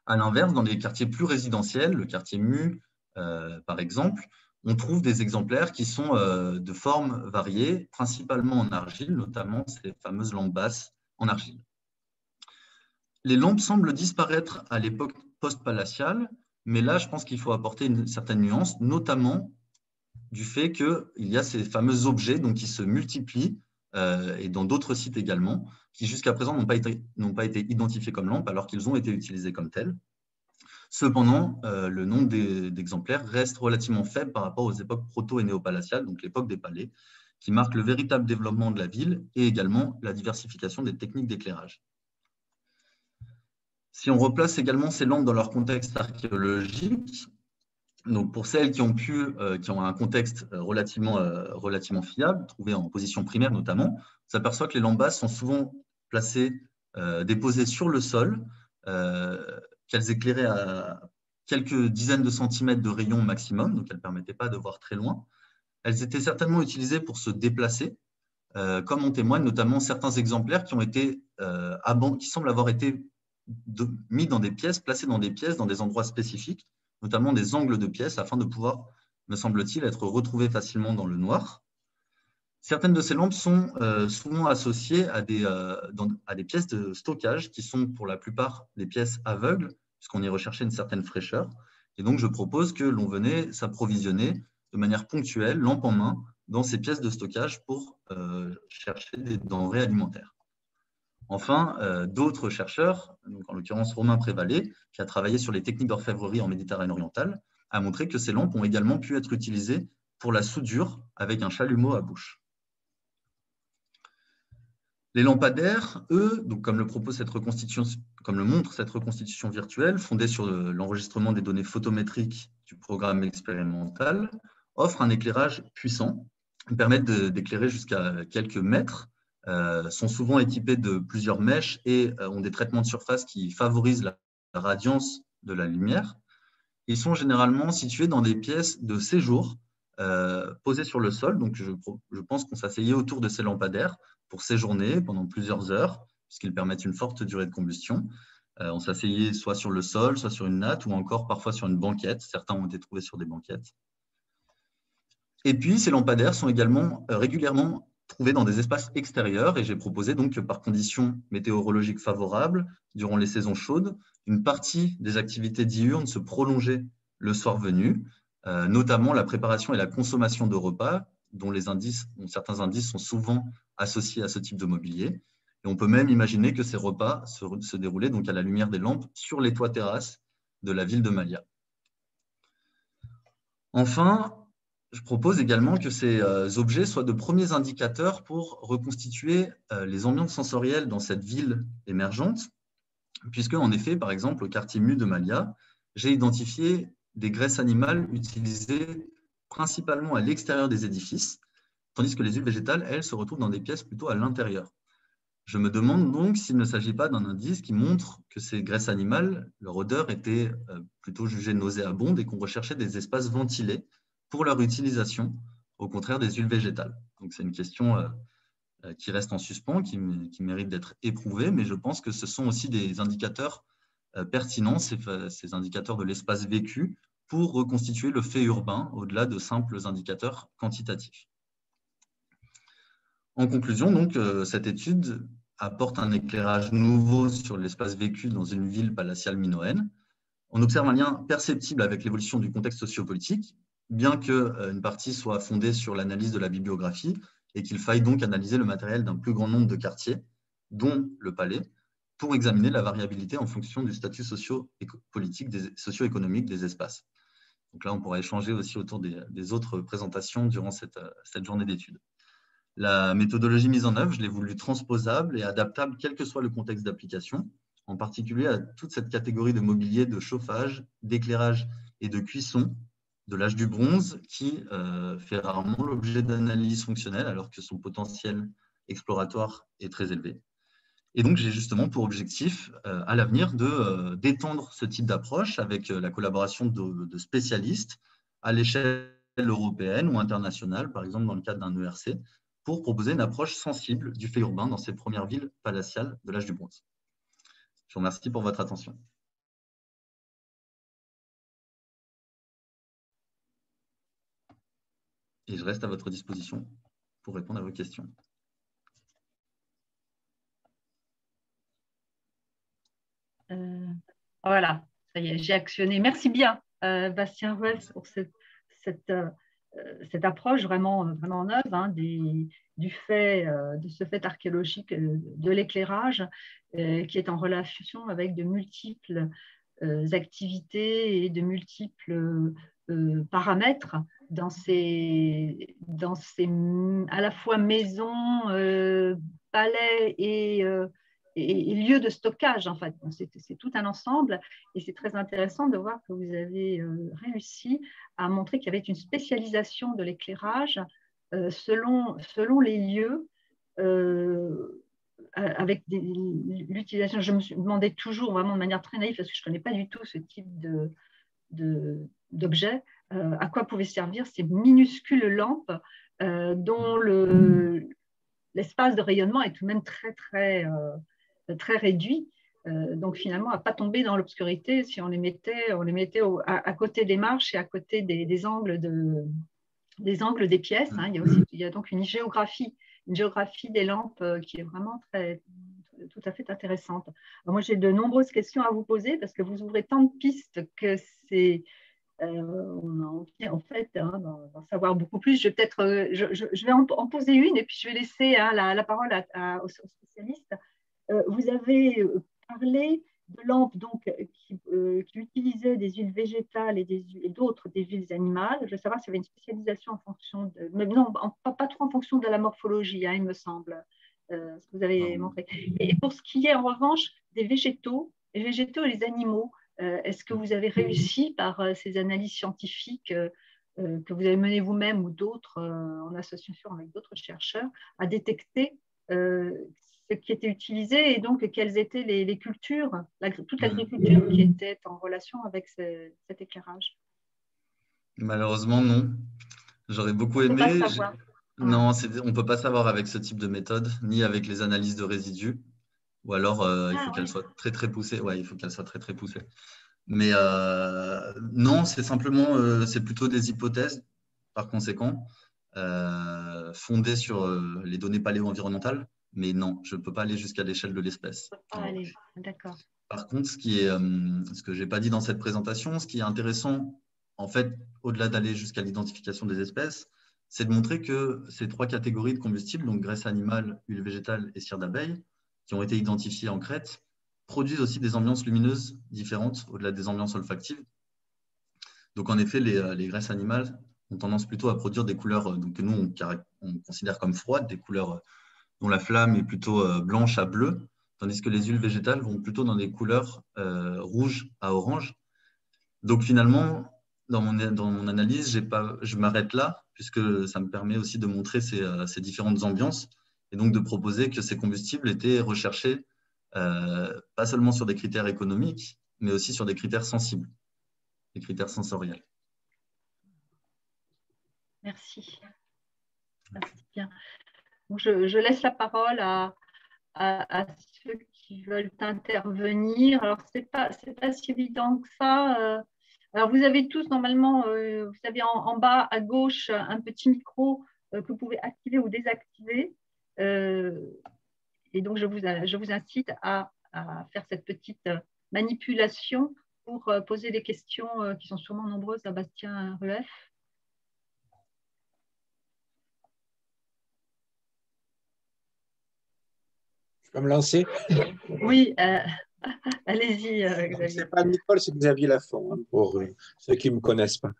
À l'inverse, dans les quartiers plus résidentiels, le quartier Mu, par exemple, on trouve des exemplaires qui sont de formes variées, principalement en argile, notamment ces fameuses lampes basses en argile. Les lampes semblent disparaître à l'époque post-palatiale, mais là, je pense qu'il faut apporter une certaine nuance, notamment du fait qu'il y a ces fameux objets donc, qui se multiplient, et dans d'autres sites également, qui jusqu'à présent n'ont pas été identifiés comme lampes, alors qu'ils ont été utilisés comme tels. Cependant, le nombre d'exemplaires reste relativement faible par rapport aux époques proto- et néo-palatiales, donc l'époque des palais, qui marque le véritable développement de la ville et également la diversification des techniques d'éclairage. Si on replace également ces lampes dans leur contexte archéologique, donc pour celles qui ont un contexte relativement fiable, trouvées en position primaire notamment, on s'aperçoit que les lampes basses sont souvent placées, déposées sur le sol, qu'elles éclairaient à quelques dizaines de centimètres de rayon maximum, donc elles ne permettaient pas de voir très loin. Elles étaient certainement utilisées pour se déplacer, comme en témoignent notamment certains exemplaires qui semblent avoir été mis dans des pièces, placés dans des pièces, dans des endroits spécifiques, notamment des angles de pièces, afin de pouvoir, me semble-t-il, être retrouvées facilement dans le noir. Certaines de ces lampes sont souvent associées à des pièces de stockage qui sont pour la plupart des pièces aveugles, puisqu'on y recherchait une certaine fraîcheur. Et donc, je propose que l'on venait s'approvisionner de manière ponctuelle, lampe en main, dans ces pièces de stockage pour chercher des denrées alimentaires. Enfin, d'autres chercheurs, donc en l'occurrence Romain Prévalet, qui a travaillé sur les techniques d'orfèvrerie en Méditerranée orientale, a montré que ces lampes ont également pu être utilisées pour la soudure avec un chalumeau à bouche. Les lampadaires, eux, donc comme le montre cette reconstitution virtuelle, fondée sur l'enregistrement des données photométriques du programme expérimental, offrent un éclairage puissant. Ils permettent d'éclairer jusqu'à quelques mètres, sont souvent équipés de plusieurs mèches et ont des traitements de surface qui favorisent la radiance de la lumière. Ils sont généralement situés dans des pièces de séjour posées sur le sol. Donc, je pense qu'on s'asseyait autour de ces lampadaires pour séjourner pendant plusieurs heures, puisqu'ils permettent une forte durée de combustion. On s'asseyait soit sur le sol, soit sur une natte, ou encore parfois sur une banquette. Certains ont été trouvés sur des banquettes. Et puis, ces lampadaires sont également régulièrement trouvés dans des espaces extérieurs, et j'ai proposé donc que par conditions météorologiques favorables, durant les saisons chaudes, une partie des activités diurnes se prolongeait le soir venu, notamment la préparation et la consommation de repas, dont certains indices sont souvent associés à ce type de mobilier. Et on peut même imaginer que ces repas se déroulaient donc à la lumière des lampes sur les toits terrasses de la ville de Malia. Enfin, je propose également que ces objets soient de premiers indicateurs pour reconstituer les ambiances sensorielles dans cette ville émergente, puisque, en effet, par exemple, au quartier Mu de Malia, j'ai identifié des graisses animales utilisées principalement à l'extérieur des édifices, tandis que les huiles végétales, elles, se retrouvent dans des pièces plutôt à l'intérieur. Je me demande donc s'il ne s'agit pas d'un indice qui montre que ces graisses animales, leur odeur était plutôt jugée nauséabonde et qu'on recherchait des espaces ventilés pour leur utilisation, au contraire des huiles végétales. Donc c'est une question qui reste en suspens, qui mérite d'être éprouvée, mais je pense que ce sont aussi des indicateurs pertinents, ces indicateurs de l'espace vécu, pour reconstituer le fait urbain au-delà de simples indicateurs quantitatifs. En conclusion, donc, cette étude apporte un éclairage nouveau sur l'espace vécu dans une ville palatiale minoenne. On observe un lien perceptible avec l'évolution du contexte sociopolitique, bien qu'une partie soit fondée sur l'analyse de la bibliographie et qu'il faille donc analyser le matériel d'un plus grand nombre de quartiers, dont le palais, pour examiner la variabilité en fonction du statut socio-économique des espaces. Donc là, on pourra échanger aussi autour des autres présentations durant cette journée d'études. La méthodologie mise en œuvre, je l'ai voulu transposable et adaptable quel que soit le contexte d'application, en particulier à toute cette catégorie de mobilier de chauffage, d'éclairage et de cuisson de l'âge du bronze qui fait rarement l'objet d'analyse fonctionnelle alors que son potentiel exploratoire est très élevé. Et donc, j'ai justement pour objectif à l'avenir d'étendre ce type d'approche avec la collaboration de spécialistes à l'échelle européenne ou internationale, par exemple dans le cadre d'un ERC, pour proposer une approche sensible du fait urbain dans ces premières villes palatiales de l'âge du bronze. Je vous remercie pour votre attention. Et je reste à votre disposition pour répondre à vos questions. Voilà, ça y est, j'ai actionné. Merci bien, Bastien Rueff, pour cette approche vraiment neuve hein, de ce fait archéologique de l'éclairage qui est en relation avec de multiples activités et de multiples paramètres dans ces à la fois maisons, palais et lieux de stockage, en fait. C'est tout un ensemble et c'est très intéressant de voir que vous avez réussi à montrer qu'il y avait une spécialisation de l'éclairage selon les lieux avec l'utilisation. Je me suis demandé toujours vraiment de manière très naïve parce que je ne connais pas du tout ce type d'objet, à quoi pouvaient servir ces minuscules lampes dont l'espace de rayonnement est tout de même très réduit. Donc finalement, à ne pas tomber dans l'obscurité si on les mettait à côté des marches et à côté des angles des pièces. Hein. Il y a donc une géographie des lampes qui est vraiment tout à fait intéressante. Alors moi, j'ai de nombreuses questions à vous poser parce que vous ouvrez tant de pistes que c'est on a envie en fait hein, d'en savoir beaucoup plus. Je vais en poser une et puis je vais laisser hein, la parole aux spécialistes. Vous avez parlé de lampes donc, qui utilisaient des huiles végétales et d'autres des huiles animales. Je veux savoir s'il y avait une spécialisation en fonction de… Mais non, pas trop en fonction de la morphologie, hein, il me semble, ce que vous avez montré. Et pour ce qui est en revanche des végétaux, les végétaux et les animaux, est-ce que vous avez réussi par ces analyses scientifiques que vous avez menées vous-même ou d'autres en association avec d'autres chercheurs à détecter ce qui était utilisé et donc quelles étaient les cultures, toute l'agriculture qui était en relation avec cet éclairage? Malheureusement, non. J'aurais beaucoup aimé. On peut pas savoir. Non, on ne peut pas savoir avec ce type de méthode, ni avec les analyses de résidus. Ou alors, il faut qu'elle soit très, très poussée. Ouais, il faut qu'elle soit très, très poussée. Mais non, c'est simplement, c'est plutôt des hypothèses, par conséquent, fondées sur les données paléo-environnementales. Mais non, je ne peux pas aller jusqu'à l'échelle de l'espèce. D'accord. Par contre, ce que je n'ai pas dit dans cette présentation, ce qui est intéressant, en fait, au-delà d'aller jusqu'à l'identification des espèces, c'est de montrer que ces trois catégories de combustibles, donc graisse animale, huile végétale et cire d'abeille, qui ont été identifiées en Crète, produisent aussi des ambiances lumineuses différentes au-delà des ambiances olfactives. Donc, en effet, les graisses animales ont tendance plutôt à produire des couleurs donc, que nous, on considère comme froides, des couleurs dont la flamme est plutôt blanche à bleue, tandis que les huiles végétales vont plutôt dans des couleurs rouges à orange. Donc, finalement, dans mon analyse, je m'arrête là, puisque ça me permet aussi de montrer ces différentes ambiances et donc de proposer que ces combustibles étaient recherchés pas seulement sur des critères économiques, mais aussi sur des critères sensibles, des critères sensoriels. Merci. Merci bien. Donc, je laisse la parole à ceux qui veulent intervenir. Alors, ce n'est pas si évident que ça. Alors, vous avez tous normalement, vous avez en bas à gauche un petit micro que vous pouvez activer ou désactiver. Et donc, je vous incite à faire cette petite manipulation pour poser des questions qui sont sûrement nombreuses à Bastien Rueff. Je peux me lancer? Oui, allez-y, Xavier. Ce n'est pas Nicole, c'est Xavier Lafont, hein, pour ceux qui ne me connaissent pas.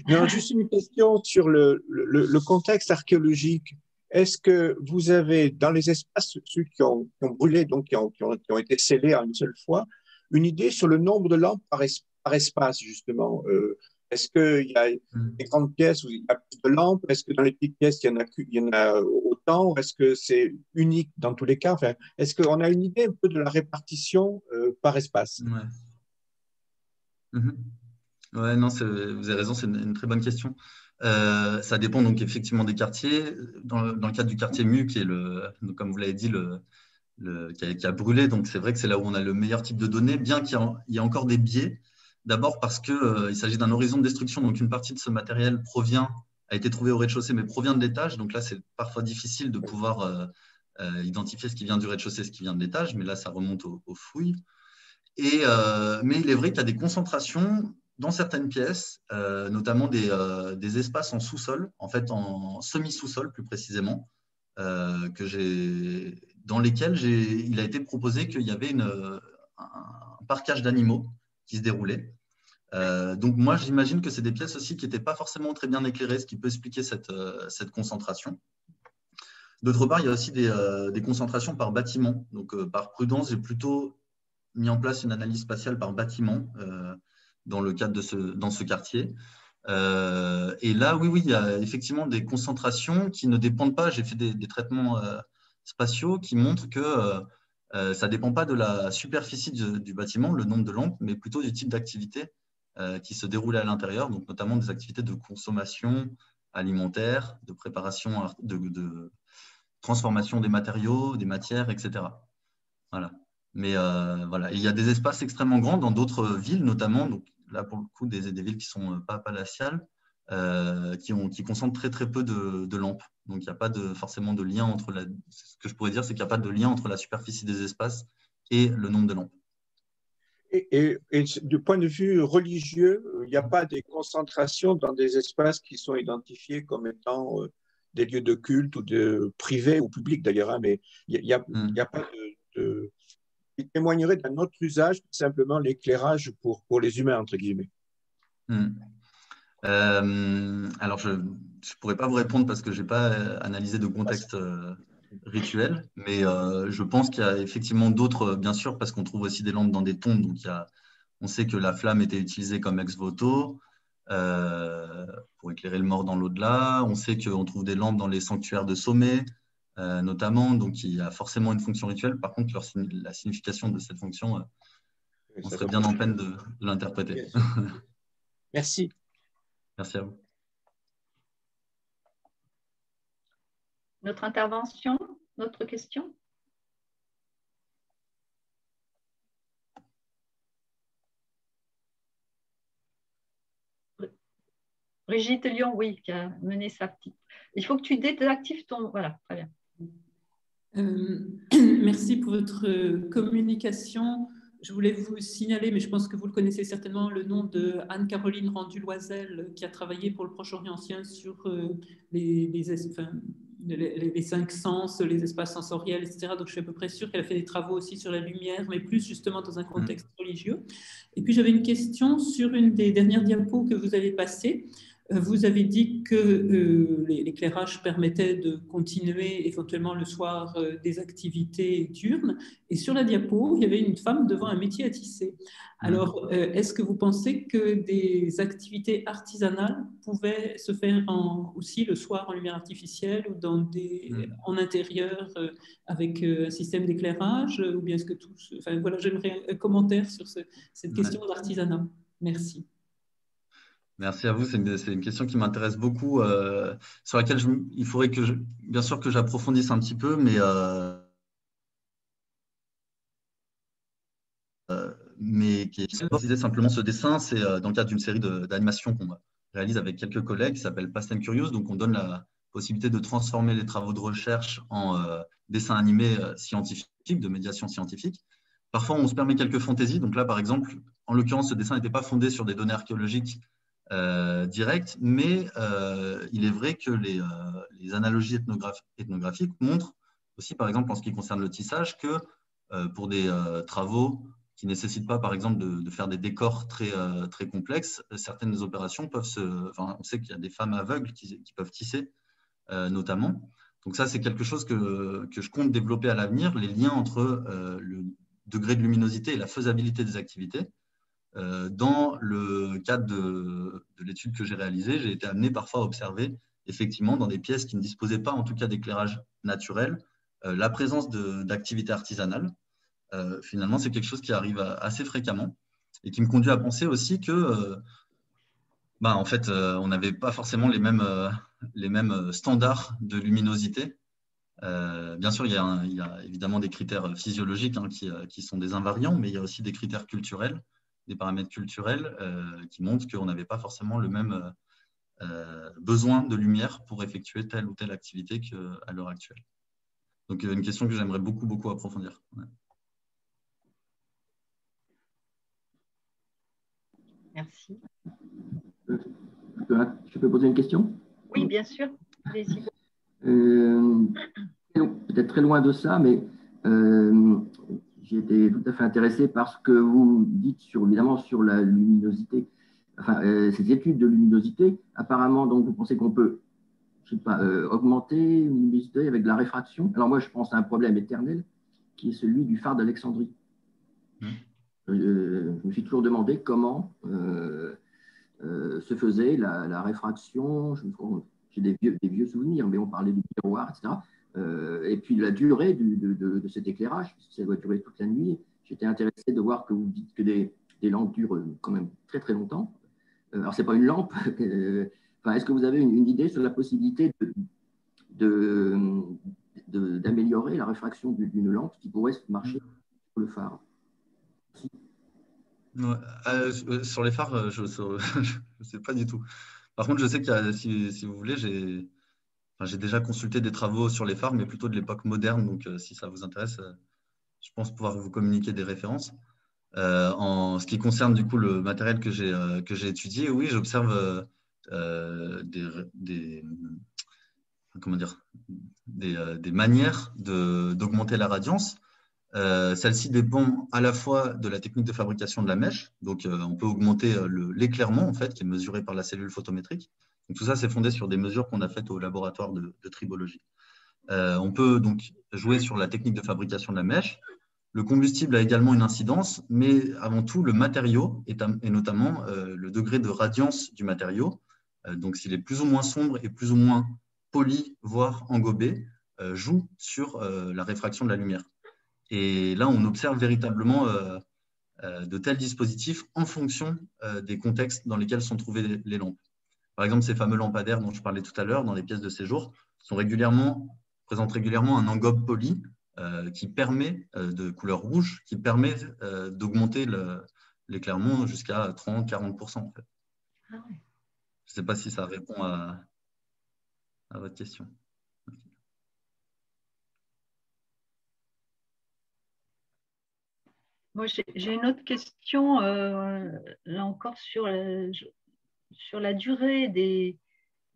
Non, juste une question sur le contexte archéologique. Est-ce que vous avez, dans les espaces, ceux qui ont brûlé, donc qui ont été scellés en une seule fois, une idée sur le nombre de lampes par espace, justement? Est-ce qu'il y a des grandes pièces où il y a plus de lampes? Est-ce que dans les petites pièces, il y en a temps? Est-ce que c'est unique dans tous les cas? Enfin, est-ce qu'on a une idée un peu de la répartition par espace? Ouais. Ouais, non, vous avez raison, c'est une très bonne question. Ça dépend donc effectivement des quartiers. Dans le cadre du quartier MU, qui est donc, comme vous l'avez dit, qui a brûlé, donc c'est vrai que c'est là où on a le meilleur type de données, bien qu'il y ait encore des biais. D'abord parce qu'il s'agit d'un horizon de destruction, donc une partie de ce matériel a été trouvée au rez-de-chaussée, mais provient de l'étage. Donc là, c'est parfois difficile de pouvoir identifier ce qui vient du rez-de-chaussée, ce qui vient de l'étage, mais là, ça remonte aux fouilles. Mais il est vrai qu'il y a des concentrations dans certaines pièces, notamment des espaces en sous-sol, en fait en semi-sous-sol plus précisément, dans lesquels il a été proposé qu'il y avait un parquage d'animaux qui se déroulait. Donc moi, j'imagine que c'est des pièces aussi qui n'étaient pas forcément très bien éclairées, ce qui peut expliquer cette concentration. D'autre part, il y a aussi des concentrations par bâtiment. Donc par prudence, j'ai plutôt mis en place une analyse spatiale par bâtiment dans le cadre dans ce quartier. Et là, oui, il y a effectivement des concentrations qui ne dépendent pas. J'ai fait des traitements spatiaux qui montrent que ça ne dépend pas de la superficie du bâtiment, le nombre de lampes, mais plutôt du type d'activité qui se déroule à l'intérieur, donc notamment des activités de consommation alimentaire, de préparation, de transformation des matériaux, des matières, etc. Voilà. Mais voilà, il y a des espaces extrêmement grands dans d'autres villes, notamment, donc là pour le coup des villes qui ne sont pas palatiales, qui concentrent très très peu de lampes. Donc il n'y a pas forcément de lien entre ce que je pourrais dire, c'est qu'il n'y a pas de lien entre la superficie des espaces et le nombre de lampes. Et du point de vue religieux, il n'y a pas des concentrations dans des espaces qui sont identifiés comme étant des lieux de culte ou de privés ou publics d'ailleurs, hein, mais il n'y a pas il témoignerait d'un autre usage que simplement l'éclairage pour les humains, entre guillemets. Alors, je ne pourrais pas vous répondre parce que je n'ai pas analysé de contexte rituel, mais je pense qu'il y a effectivement d'autres, bien sûr, parce qu'on trouve aussi des lampes dans des tombes. Donc, on sait que la flamme était utilisée comme ex-voto pour éclairer le mort dans l'au-delà. On sait qu'on trouve des lampes dans les sanctuaires de sommet, notamment, donc il y a forcément une fonction rituelle. Par contre, la signification de cette fonction, on serait bien en peine de l'interpréter. Merci. Merci à vous. Notre intervention, notre question? Brigitte Lyon, oui, qui a mené sa petite. Il faut que tu désactives ton... Voilà, très bien. Merci pour votre communication. Je voulais vous signaler, mais je pense que vous le connaissez certainement, le nom de Anne-Caroline Rendu-Loisel, qui a travaillé pour le Proche-Orient ancien sur les cinq sens, les espaces sensoriels, etc. Donc, je suis à peu près sûre qu'elle a fait des travaux aussi sur la lumière, mais plus justement dans un contexte religieux. Et puis, j'avais une question sur une des dernières diapos que vous avez passées. Vous avez dit que l'éclairage permettait de continuer éventuellement le soir des activités diurnes. Et sur la diapo, il y avait une femme devant un métier à tisser. Alors, est-ce que vous pensez que des activités artisanales pouvaient se faire aussi le soir en lumière artificielle ou en intérieur avec un système d'éclairage, ou bien est-ce que enfin, voilà, j'aimerais un commentaire sur cette question d'artisanat. Merci. Merci à vous. C'est une question qui m'intéresse beaucoup, sur laquelle il faudrait bien sûr que j'approfondisse un petit peu, mais qui est simplement ce dessin. C'est dans le cadre d'une série d'animations qu'on réalise avec quelques collègues qui s'appelle Fast and Curious. Donc, on donne la possibilité de transformer les travaux de recherche en dessins animés scientifiques, de médiation scientifique. Parfois, on se permet quelques fantaisies. Donc là, par exemple, en l'occurrence, ce dessin n'était pas fondé sur des données archéologiques directes, mais il est vrai que les analogies ethnographiques montrent aussi, par exemple, en ce qui concerne le tissage, que pour des travaux qui ne nécessitent pas, par exemple, de faire des décors très, très complexes, certaines opérations peuvent on sait qu'il y a des femmes aveugles qui peuvent tisser, notamment. Donc ça, c'est quelque chose que je compte développer à l'avenir, les liens entre le degré de luminosité et la faisabilité des activités. Dans le cadre de l'étude que j'ai réalisée, j'ai été amené parfois à observer, effectivement, dans des pièces qui ne disposaient pas, en tout cas, d'éclairage naturelle, la présence d'activités artisanales. Finalement, c'est quelque chose qui arrive assez fréquemment et qui me conduit à penser aussi que en fait, on n'avait pas forcément les mêmes standards de luminosité. Bien sûr, il y a évidemment des critères physiologiques qui sont des invariants, mais il y a aussi des critères culturels, des paramètres culturels qui montrent qu'on n'avait pas forcément le même besoin de lumière pour effectuer telle ou telle activité qu'à l'heure actuelle. Donc, une question que j'aimerais beaucoup approfondir. Ouais. Merci. Je peux poser une question? Oui, bien sûr. Allez-y. Peut-être très loin de ça, mais j'ai été tout à fait intéressé par ce que vous dites évidemment sur la luminosité, enfin, ces études de luminosité. Apparemment, donc, vous pensez qu'on peut, je sais pas, augmenter la luminosité avec de la réfraction. Alors moi, je pense à un problème éternel qui est celui du phare d'Alexandrie. Je me suis toujours demandé comment se faisait la réfraction. J'ai des vieux souvenirs, mais on parlait du miroir, etc. Et puis la durée de cet éclairage, puisque ça doit durer toute la nuit. J'étais intéressé de voir que vous dites que des lampes durent quand même très longtemps. Alors, ce n'est pas une lampe. Est-ce que vous avez une idée sur la possibilité d'améliorer la réfraction d'une lampe qui pourrait marcher sur le phare? Sur les phares, je ne sais pas du tout. Par contre, je sais qu'il y a, si vous voulez, j'ai déjà consulté des travaux sur les phares, mais plutôt de l'époque moderne. Donc, si ça vous intéresse, je pense pouvoir vous communiquer des références. En ce qui concerne du coup le matériel que j'ai étudié, oui, j'observe des manières d'augmenter la radiance. Celle-ci dépend à la fois de la technique de fabrication de la mèche. Donc, on peut augmenter l'éclairement, en fait, qui est mesuré par la cellule photométrique. Donc, tout ça, c'est fondé sur des mesures qu'on a faites au laboratoire de tribologie. On peut donc jouer sur la technique de fabrication de la mèche. Le combustible a également une incidence, mais avant tout, le matériau, et notamment le degré de radiance du matériau. Donc, s'il est plus ou moins sombre et plus ou moins poli, voire engobé, joue sur la réfraction de la lumière. Et là, on observe véritablement de tels dispositifs en fonction des contextes dans lesquels sont trouvées les lampes. Par exemple, ces fameux lampadaires dont je parlais tout à l'heure dans les pièces de séjour présentent régulièrement un engobe poli qui permet, de couleur rouge, qui permet d'augmenter l'éclairement jusqu'à 30-40%. En fait. Je ne sais pas si ça répond à votre question. Moi, j'ai une autre question, là encore, sur la durée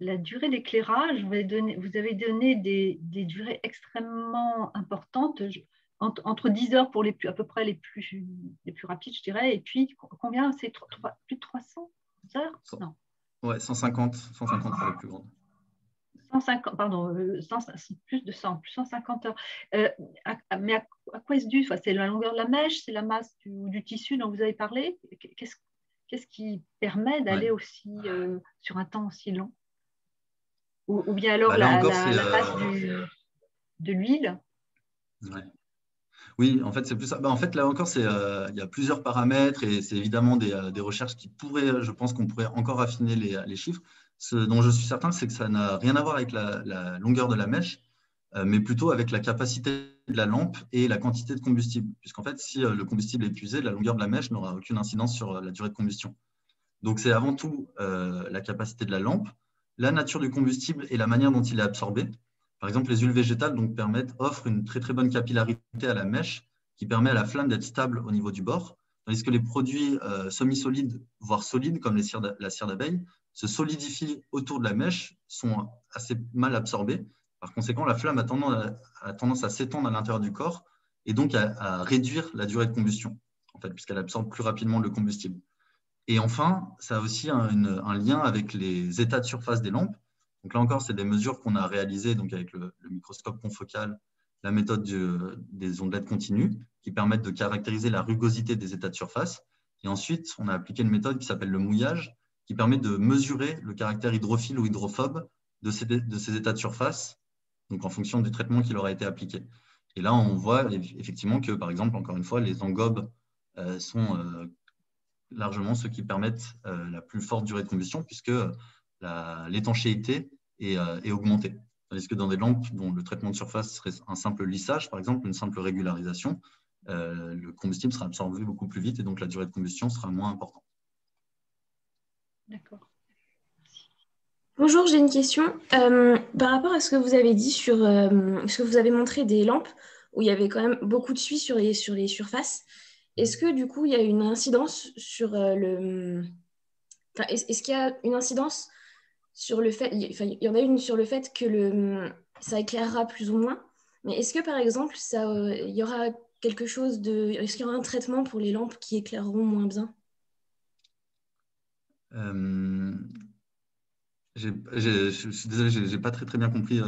d'éclairage. Vous avez donné des durées extrêmement importantes, entre 10 heures pour à peu près les plus rapides, je dirais, et puis combien? C'est plus de 300 heures? Non. Ouais, 150 pour les plus grandes. 150, pardon, plus de 100, plus 150 heures. Mais à quoi est-ce dû? C'est la longueur de la mèche, c'est la masse du tissu dont vous avez parlé? Qu'est-ce qui permet d'aller aussi sur un temps aussi long? Ou bien alors la masse de l'huile? Ouais. Oui, en fait, c'est plus ça. En fait, là encore, il y a plusieurs paramètres et c'est évidemment des recherches qui pourraient, je pense qu'on pourrait encore affiner les chiffres. Ce dont je suis certain, c'est que ça n'a rien à voir avec la longueur de la mèche, mais plutôt avec la capacité de la lampe et la quantité de combustible. Puisqu'en fait, si le combustible est épuisé, la longueur de la mèche n'aura aucune incidence sur la durée de combustion. Donc, c'est avant tout la capacité de la lampe, la nature du combustible et la manière dont il est absorbé. Par exemple, les huiles végétales offrent une très bonne capillarité à la mèche qui permet à la flamme d'être stable au niveau du bord, tandis que les produits semi-solides, voire solides, comme la cire d'abeille, se solidifient autour de la mèche, sont assez mal absorbés. Par conséquent, la flamme a tendance à s'étendre à l'intérieur du corps et donc à réduire la durée de combustion, en fait, puisqu'elle absorbe plus rapidement le combustible. Et enfin, ça a aussi un lien avec les états de surface des lampes. Donc là encore, c'est des mesures qu'on a réalisées donc avec le microscope confocal, la méthode des ondelettes continues, qui permettent de caractériser la rugosité des états de surface. Et ensuite, on a appliqué une méthode qui s'appelle le mouillage, qui permet de mesurer le caractère hydrophile ou hydrophobe de ces états de surface donc en fonction du traitement qui leur a été appliqué. Et là, on voit effectivement que, par exemple, encore une fois, les engobes sont largement ceux qui permettent la plus forte durée de combustion, puisque l'étanchéité est augmentée. Tandis que dans des lampes dont le traitement de surface serait un simple lissage, par exemple, une simple régularisation, le combustible sera absorbé beaucoup plus vite et donc la durée de combustion sera moins importante. D'accord. Bonjour, j'ai une question. Par rapport à ce que vous avez dit sur ce que vous avez montré des lampes, où il y avait quand même beaucoup de suie sur les surfaces, est-ce que du coup il y a une incidence sur Enfin, est-ce qu'il y a une incidence sur le fait, enfin, il y en a une sur le fait que ça éclairera plus ou moins, mais est-ce que par exemple il y aura quelque chose est-ce qu'il y aura un traitement pour les lampes qui éclaireront moins bien? Je suis désolé, je n'ai pas très bien compris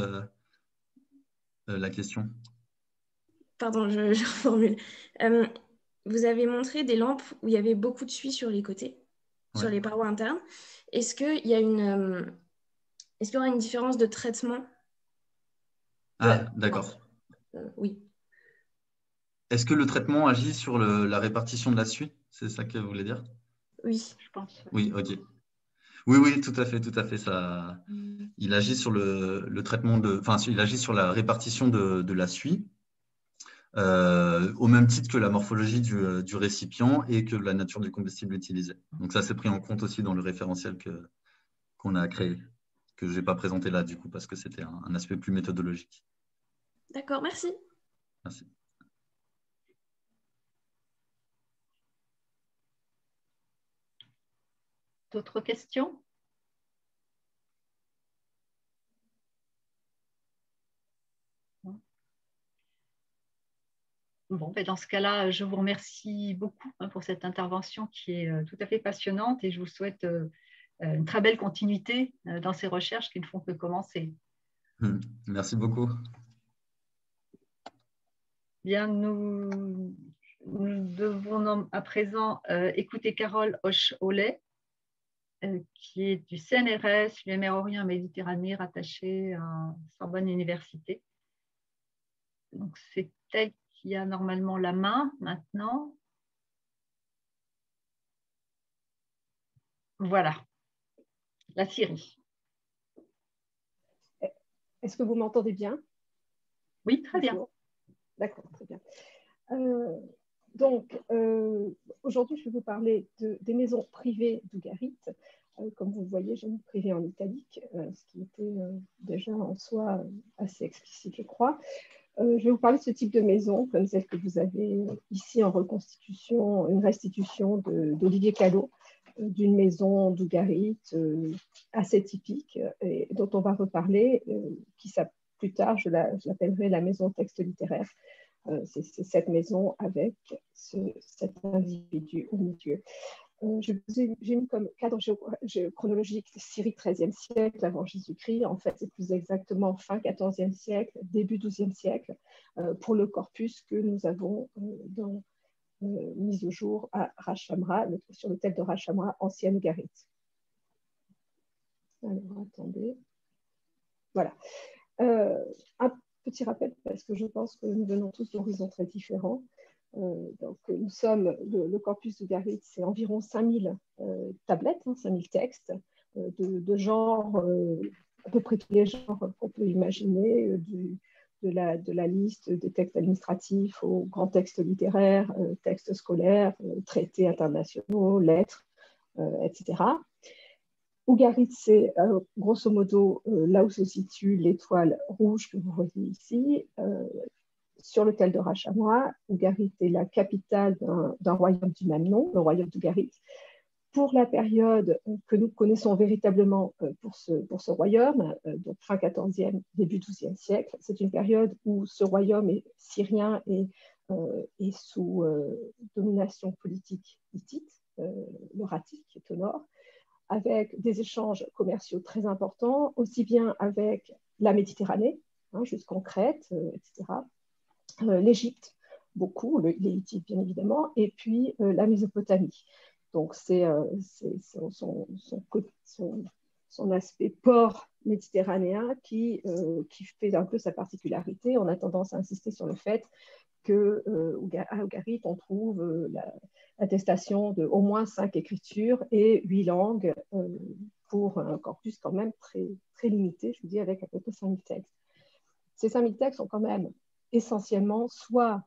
la question. Pardon, je reformule. Vous avez montré des lampes où il y avait beaucoup de suie sur les côtés, sur les parois internes. Est-ce qu'il y aura une différence de traitement? Ah, d'accord. Oui. Est-ce que le traitement agit sur la répartition de la suie? C'est ça que vous voulez dire? Oui, je pense. Oui, ok. Oui, tout à fait. Ça, il agit sur le traitement il agit sur la répartition de la suie, au même titre que la morphologie du récipient et que la nature du combustible utilisé. Donc ça, c'est pris en compte aussi dans le référentiel qu'on a créé, que je n'ai pas présenté là, du coup, parce que c'était un aspect plus méthodologique. D'accord, merci. Merci. D'autres questions? Bon, ben dans ce cas-là, je vous remercie beaucoup pour cette intervention qui est tout à fait passionnante et je vous souhaite une très belle continuité dans ces recherches qui ne font que commencer. Merci beaucoup. Bien, nous devons à présent écouter Carole Hoche-Ollet, qui est du CNRS, l'UMR Orient Méditerranée, rattachée à Sorbonne Université. Donc, c'est elle qui a normalement la main maintenant. Voilà, la Syrie. Est-ce que vous m'entendez bien? Oui, très bien. D'accord, très bien. Donc, aujourd'hui, je vais vous parler des maisons privées d'Ougarit. Comme vous le voyez, j'ai mis privé en italique, ce qui était déjà en soi assez explicite, je crois. Je vais vous parler de ce type de maison, comme celle que vous avez ici en reconstitution, une restitution d'Olivier Callot, d'une maison d'Ougarit assez typique, et dont on va reparler, qui plus tard, je l'appellerai la maison texte littéraire. C'est cette maison avec cet individu au milieu. J'ai mis comme cadre chronologique Syrie XIIIe siècle avant Jésus-Christ. En fait, c'est plus exactement fin XIVe siècle, début XIIe siècle, pour le corpus que nous avons mis au jour à Ras Shamra, sur l'hôtel de Ras Shamra, ancienne Ougarit. Alors, attendez. Voilà. Un petit rappel, parce que je pense que nous venons tous d'horizons très différents. Donc, nous sommes, le corpus d'Ougarit, c'est environ 5000 tablettes, 5000 textes, de genres, à peu près tous les genres qu'on peut imaginer, de la liste des textes administratifs aux grands textes littéraires, textes scolaires, traités internationaux, lettres, etc. Ougarit, c'est grosso modo là où se situe l'étoile rouge que vous voyez ici, sur l'hôtel de Ras Shamra. Ougarit est la capitale d'un royaume du même nom, le royaume d'Ougarit. Pour la période que nous connaissons véritablement pour ce royaume, donc fin XIVe, début XIIe siècle, c'est une période où ce royaume est syrien et sous domination politique hittite, le Rati qui est au nord, avec des échanges commerciaux très importants, aussi bien avec la Méditerranée, jusqu'en Crète, etc., l'Égypte, beaucoup, les Hittites bien évidemment, et puis la Mésopotamie. Donc son son aspect port méditerranéen qui fait un peu sa particularité. On a tendance à insister sur le fait qu'à Ougarit, on trouve l'attestation de au moins 5 écritures et 8 langues pour un corpus quand même très, très limité, je vous dis, avec à peu près 5000 textes. Ces 5000 textes sont quand même essentiellement soit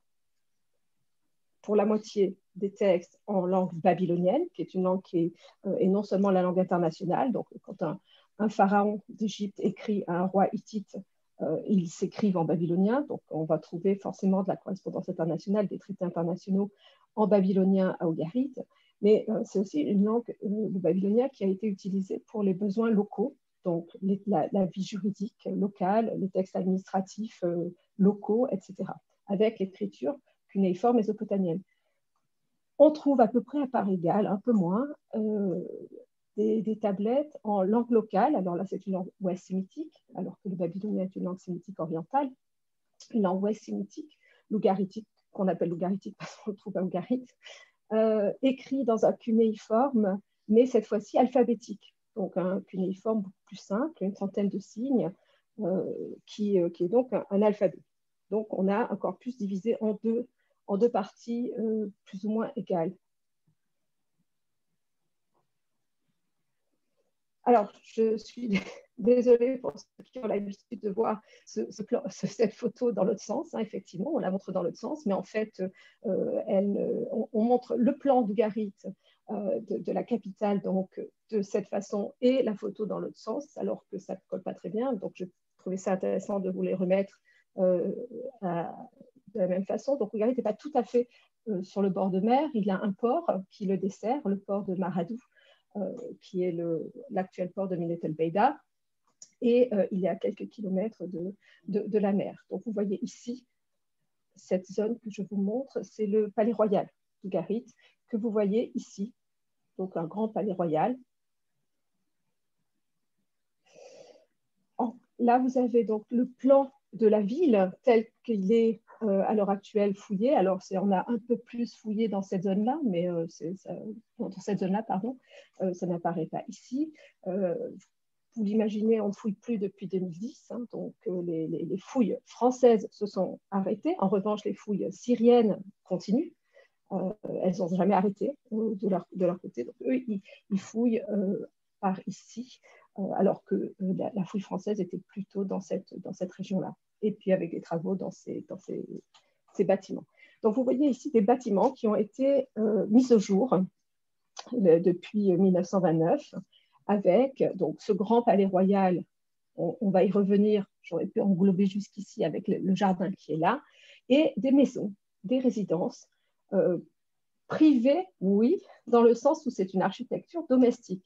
pour la moitié des textes en langue babylonienne, qui est une langue qui est non seulement la langue internationale, donc quand un pharaon d'Égypte écrit à un roi hittite, ils s'écrivent en babylonien, donc on va trouver forcément de la correspondance internationale, des traités internationaux en babylonien à Ougarit, mais c'est aussi une langue, le babylonien, qui a été utilisée pour les besoins locaux, donc la vie juridique locale, les textes administratifs locaux, etc., avec l'écriture cunéiforme mésopotamienne. On trouve à peu près à part égale, un peu moins, des tablettes en langue locale. Alors là, c'est une langue ouest-sémitique, alors que le babylonien est une langue sémitique orientale. Une langue ouest-sémitique, l'ougaritique, qu'on appelle l'ougaritique parce qu'on le trouve à Ougarit, écrit dans un cunéiforme, mais cette fois-ci alphabétique. Donc un cunéiforme beaucoup plus simple, une trentaine de signes, qui est donc un alphabet. Donc on a un corpus divisé en deux parties plus ou moins égales. Alors, je suis désolée pour ceux qui ont l'habitude de voir cette photo dans l'autre sens. Hein, effectivement, on la montre dans l'autre sens, mais en fait, on montre le plan d'Ougarit de la capitale, donc de cette façon, et la photo dans l'autre sens, alors que ça ne colle pas très bien. Donc, je trouvais ça intéressant de vous les remettre de la même façon. Donc, Ougarit n'est pas tout à fait sur le bord de mer. Il y a un port qui le dessert, le port de Maradou, qui est l'actuel port de Minat el-Beida, et il est à quelques kilomètres de la mer. Donc vous voyez ici, cette zone que je vous montre, c'est le palais royal d'Ougarit, que vous voyez ici, donc un grand palais royal. Là, vous avez donc le plan de la ville tel qu'il est à l'heure actuelle fouillé. Alors, on a un peu plus fouillé dans cette zone-là, mais dans cette zone-là, pardon, ça n'apparaît pas ici. Vous l'imaginez, on ne fouille plus depuis 2010, hein, donc les fouilles françaises se sont arrêtées. En revanche, les fouilles syriennes continuent. Elles n'ont jamais arrêté de leur côté. Donc, eux, ils fouillent par ici, alors que la fouille française était plutôt dans cette région-là, et puis avec des travaux dans ces bâtiments. Donc vous voyez ici des bâtiments qui ont été mis au jour depuis 1929, avec donc, ce grand palais royal, on va y revenir, j'aurais pu englober jusqu'ici avec le jardin qui est là, et des maisons, des résidences privées, oui, dans le sens où c'est une architecture domestique.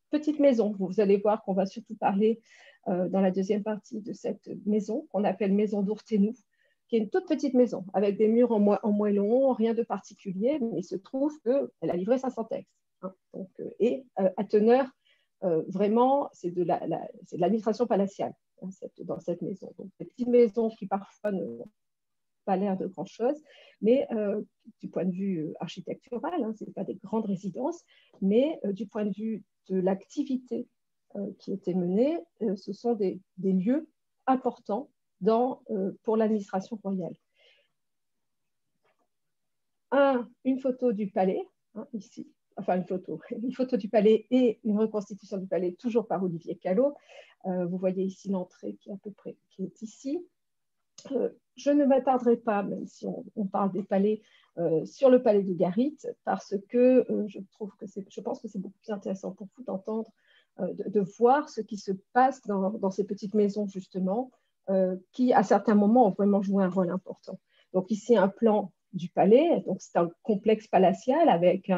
Petite maison. Vous allez voir qu'on va surtout parler dans la deuxième partie de cette maison qu'on appelle maison d'Ourtenou, qui est une toute petite maison avec des murs en moellon, rien de particulier, mais il se trouve qu'elle a livré 500 textes. Hein, donc, et à teneur, vraiment, c'est de l'administration palatiale hein, dans cette maison. Donc, des petites maisons qui parfois n'ont pas l'air de grand-chose, mais du point de vue architectural, hein, ce n'est pas des grandes résidences, mais du point de vue de l'activité qui était menée, ce sont des lieux importants pour l'administration royale. Une photo du palais, hein, ici, enfin une photo du palais et une reconstitution du palais, toujours par Olivier Callot. Vous voyez ici l'entrée qui est ici. Je ne m'attarderai pas, même si on parle des palais, sur le palais d'Ougarit, parce que je pense que c'est beaucoup plus intéressant pour vous d'entendre, de voir ce qui se passe dans ces petites maisons, justement, qui, à certains moments, ont vraiment joué un rôle important. Donc ici, un plan du palais, donc c'est un complexe palatial avec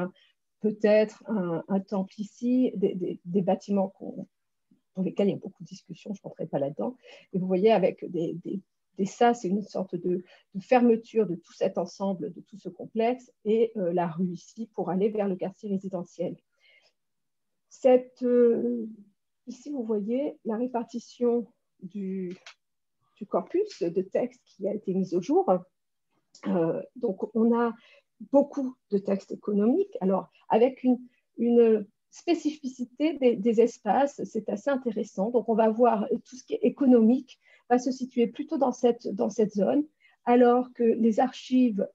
peut-être un temple ici, des bâtiments pour lesquels il y a beaucoup de discussions, je ne rentrerai pas là-dedans. Et vous voyez, avec ça, c'est une sorte de fermeture de tout cet ensemble, de tout ce complexe, et la rue ici pour aller vers le quartier résidentiel. Ici, vous voyez la répartition du corpus de textes qui a été mis au jour. Donc, on a beaucoup de textes économiques, alors avec une spécificité des espaces, c'est assez intéressant. Donc, on va voir tout ce qui est économique va se situer plutôt dans cette zone, alors que les archives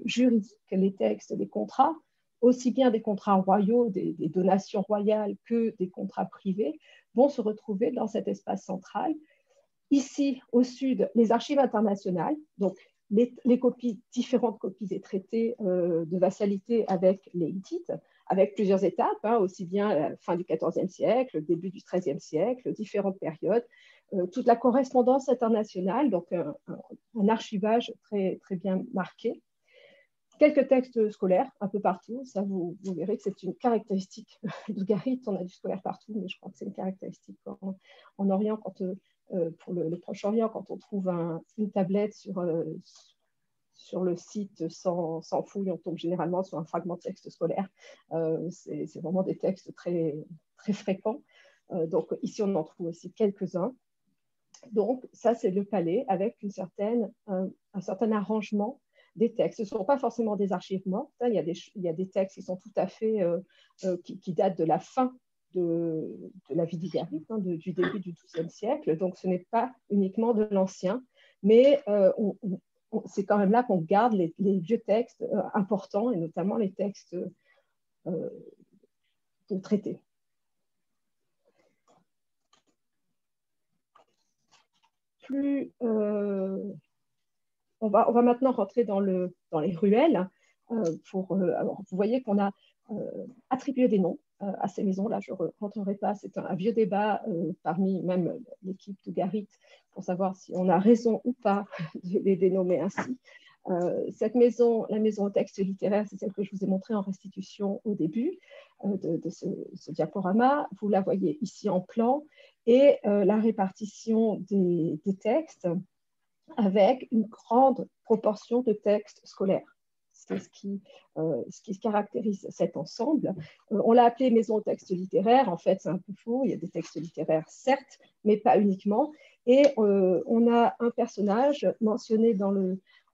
juridiques, les textes, les contrats, aussi bien des contrats royaux, des donations royales que des contrats privés, vont se retrouver dans cet espace central. Ici, au sud, les archives internationales, donc les copies, différentes copies des traités de vassalité avec les Hittites, avec plusieurs étapes, aussi bien la fin du XIVe siècle, le début du XIIIe siècle, différentes périodes, toute la correspondance internationale, donc un archivage très, très bien marqué. Quelques textes scolaires un peu partout, ça vous verrez que c'est une caractéristique d'Ugarit, on a du scolaire partout, mais je crois que c'est une caractéristique en Orient, quand, pour le Proche-Orient, quand on trouve une tablette sur le site sans fouille, on tombe généralement sur un fragment de texte scolaire. C'est vraiment des textes très, très fréquents. Donc ici, on en trouve aussi quelques-uns. Donc ça, c'est le palais avec un certain arrangement des textes. Ce ne sont pas forcément des archives mortes. Il y a des textes qui sont tout à fait, qui datent de la fin de la vie d'Ugarit, du début du XIIe siècle. Donc, ce n'est pas uniquement de l'ancien, mais c'est quand même là qu'on garde les vieux textes importants, et notamment les textes de traités. On va maintenant rentrer dans les ruelles. Alors, vous voyez qu'on a attribué des noms à ces maisons. Là, je ne rentrerai pas, c'est un vieux débat parmi même l'équipe d'Ugarit pour savoir si on a raison ou pas de les dénommer ainsi. Cette maison, la maison au texte littéraire, c'est celle que je vous ai montrée en restitution au début de ce diaporama. Vous la voyez ici en plan, et la répartition des textes avec une grande proportion de textes scolaires. C'est ce qui caractérise cet ensemble. On l'a appelé maison au texte littéraire. En fait, c'est un peu faux. Il y a des textes littéraires, certes, mais pas uniquement. Et on a un personnage mentionné dans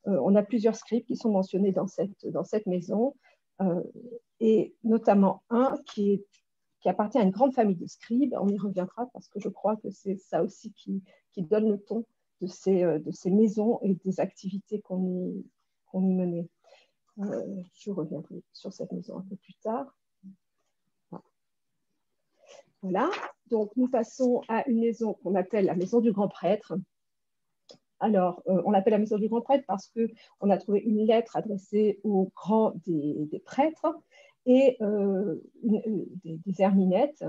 on a plusieurs scripts qui sont mentionnés dans cette maison, et notamment un qui appartient à une grande famille de scribes. On y reviendra parce que je crois que c'est ça aussi qui donne le ton de ces maisons et des activités qu'on y menait. Je reviendrai sur cette maison un peu plus tard. Voilà, donc nous passons à une maison qu'on appelle la maison du grand prêtre. Alors, on l'appelle la maison du grand prêtre parce qu'on a trouvé une lettre adressée au grand des prêtres et des herminettes,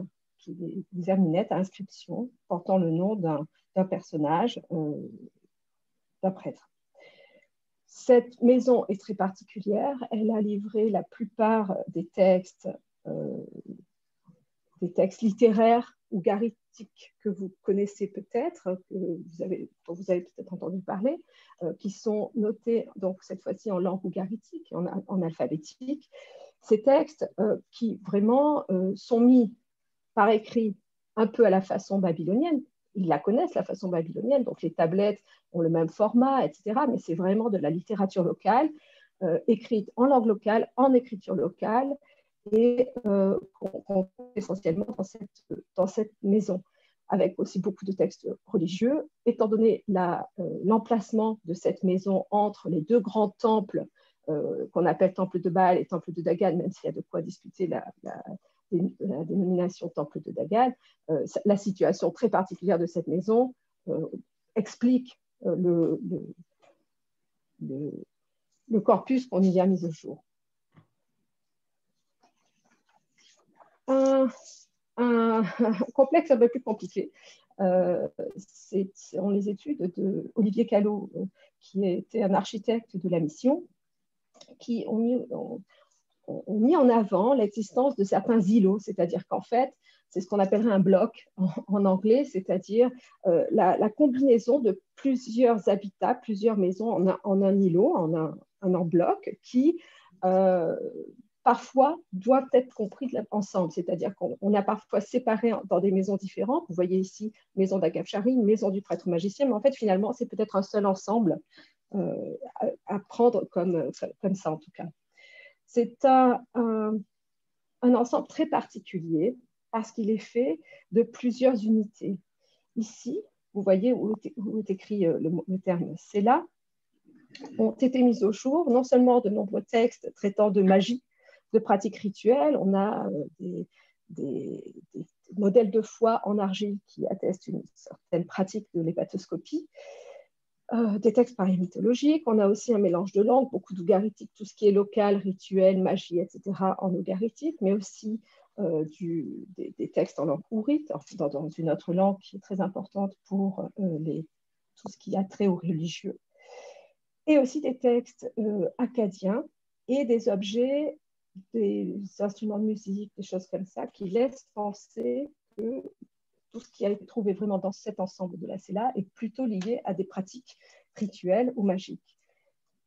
à inscription portant le nom d'un personnage, d'un prêtre. Cette maison est très particulière. Elle a livré la plupart des textes littéraires ou ugaritiques que vous connaissez peut-être, dont vous avez peut-être entendu parler, qui sont notés donc cette fois-ci en langue ugaritique, en alphabétique. Ces textes qui vraiment sont mis par écrit un peu à la façon babylonienne. Ils la connaissent, la façon babylonienne, donc les tablettes ont le même format, etc. Mais c'est vraiment de la littérature locale, écrite en langue locale, en écriture locale, et qu'on trouve essentiellement dans cette maison, avec aussi beaucoup de textes religieux. Étant donné l'emplacement de cette maison entre les deux grands temples qu'on appelle temple de Baal et temple de Dagan, même s'il y a de quoi discuter la dénomination temple de Dagan, la situation très particulière de cette maison explique le corpus qu'on y a mis au jour. Un complexe un peu plus compliqué, sont les études d'Olivier Callot, qui était un architecte de la mission, qui ont mis en avant l'existence de certains îlots, c'est-à-dire qu'en fait, c'est ce qu'on appellerait un bloc en anglais, c'est-à-dire la combinaison de plusieurs habitats, plusieurs maisons en un îlot, en bloc, qui parfois doivent être compris ensemble, c'est-à-dire qu'on a parfois séparé dans des maisons différentes. Vous voyez ici, maison d'Agafchari, maison du prêtre magicien, mais en fait, finalement, c'est peut-être un seul ensemble à prendre comme ça, en tout cas. C'est un un ensemble très particulier parce qu'il est fait de plusieurs unités. Ici, vous voyez où est écrit le terme CELA, ont été mis au jour non seulement de nombreux textes traitant de magie, de pratiques rituelles, on a des modèles de foi en argile qui attestent une certaine pratique de l'hépatoscopie, des textes parémythologiques, on a aussi un mélange de langues, beaucoup d'ougaritique, tout ce qui est local, rituel, magie, etc. en ougaritique, mais aussi des textes en langue ourite, dans une autre langue qui est très importante pour tout ce qui a trait aux religieux, et aussi des textes acadiens et des objets, des instruments de musique, des choses comme ça, qui laissent penser que tout ce qui a été trouvé vraiment dans cet ensemble de la CELA est plutôt lié à des pratiques rituelles ou magiques.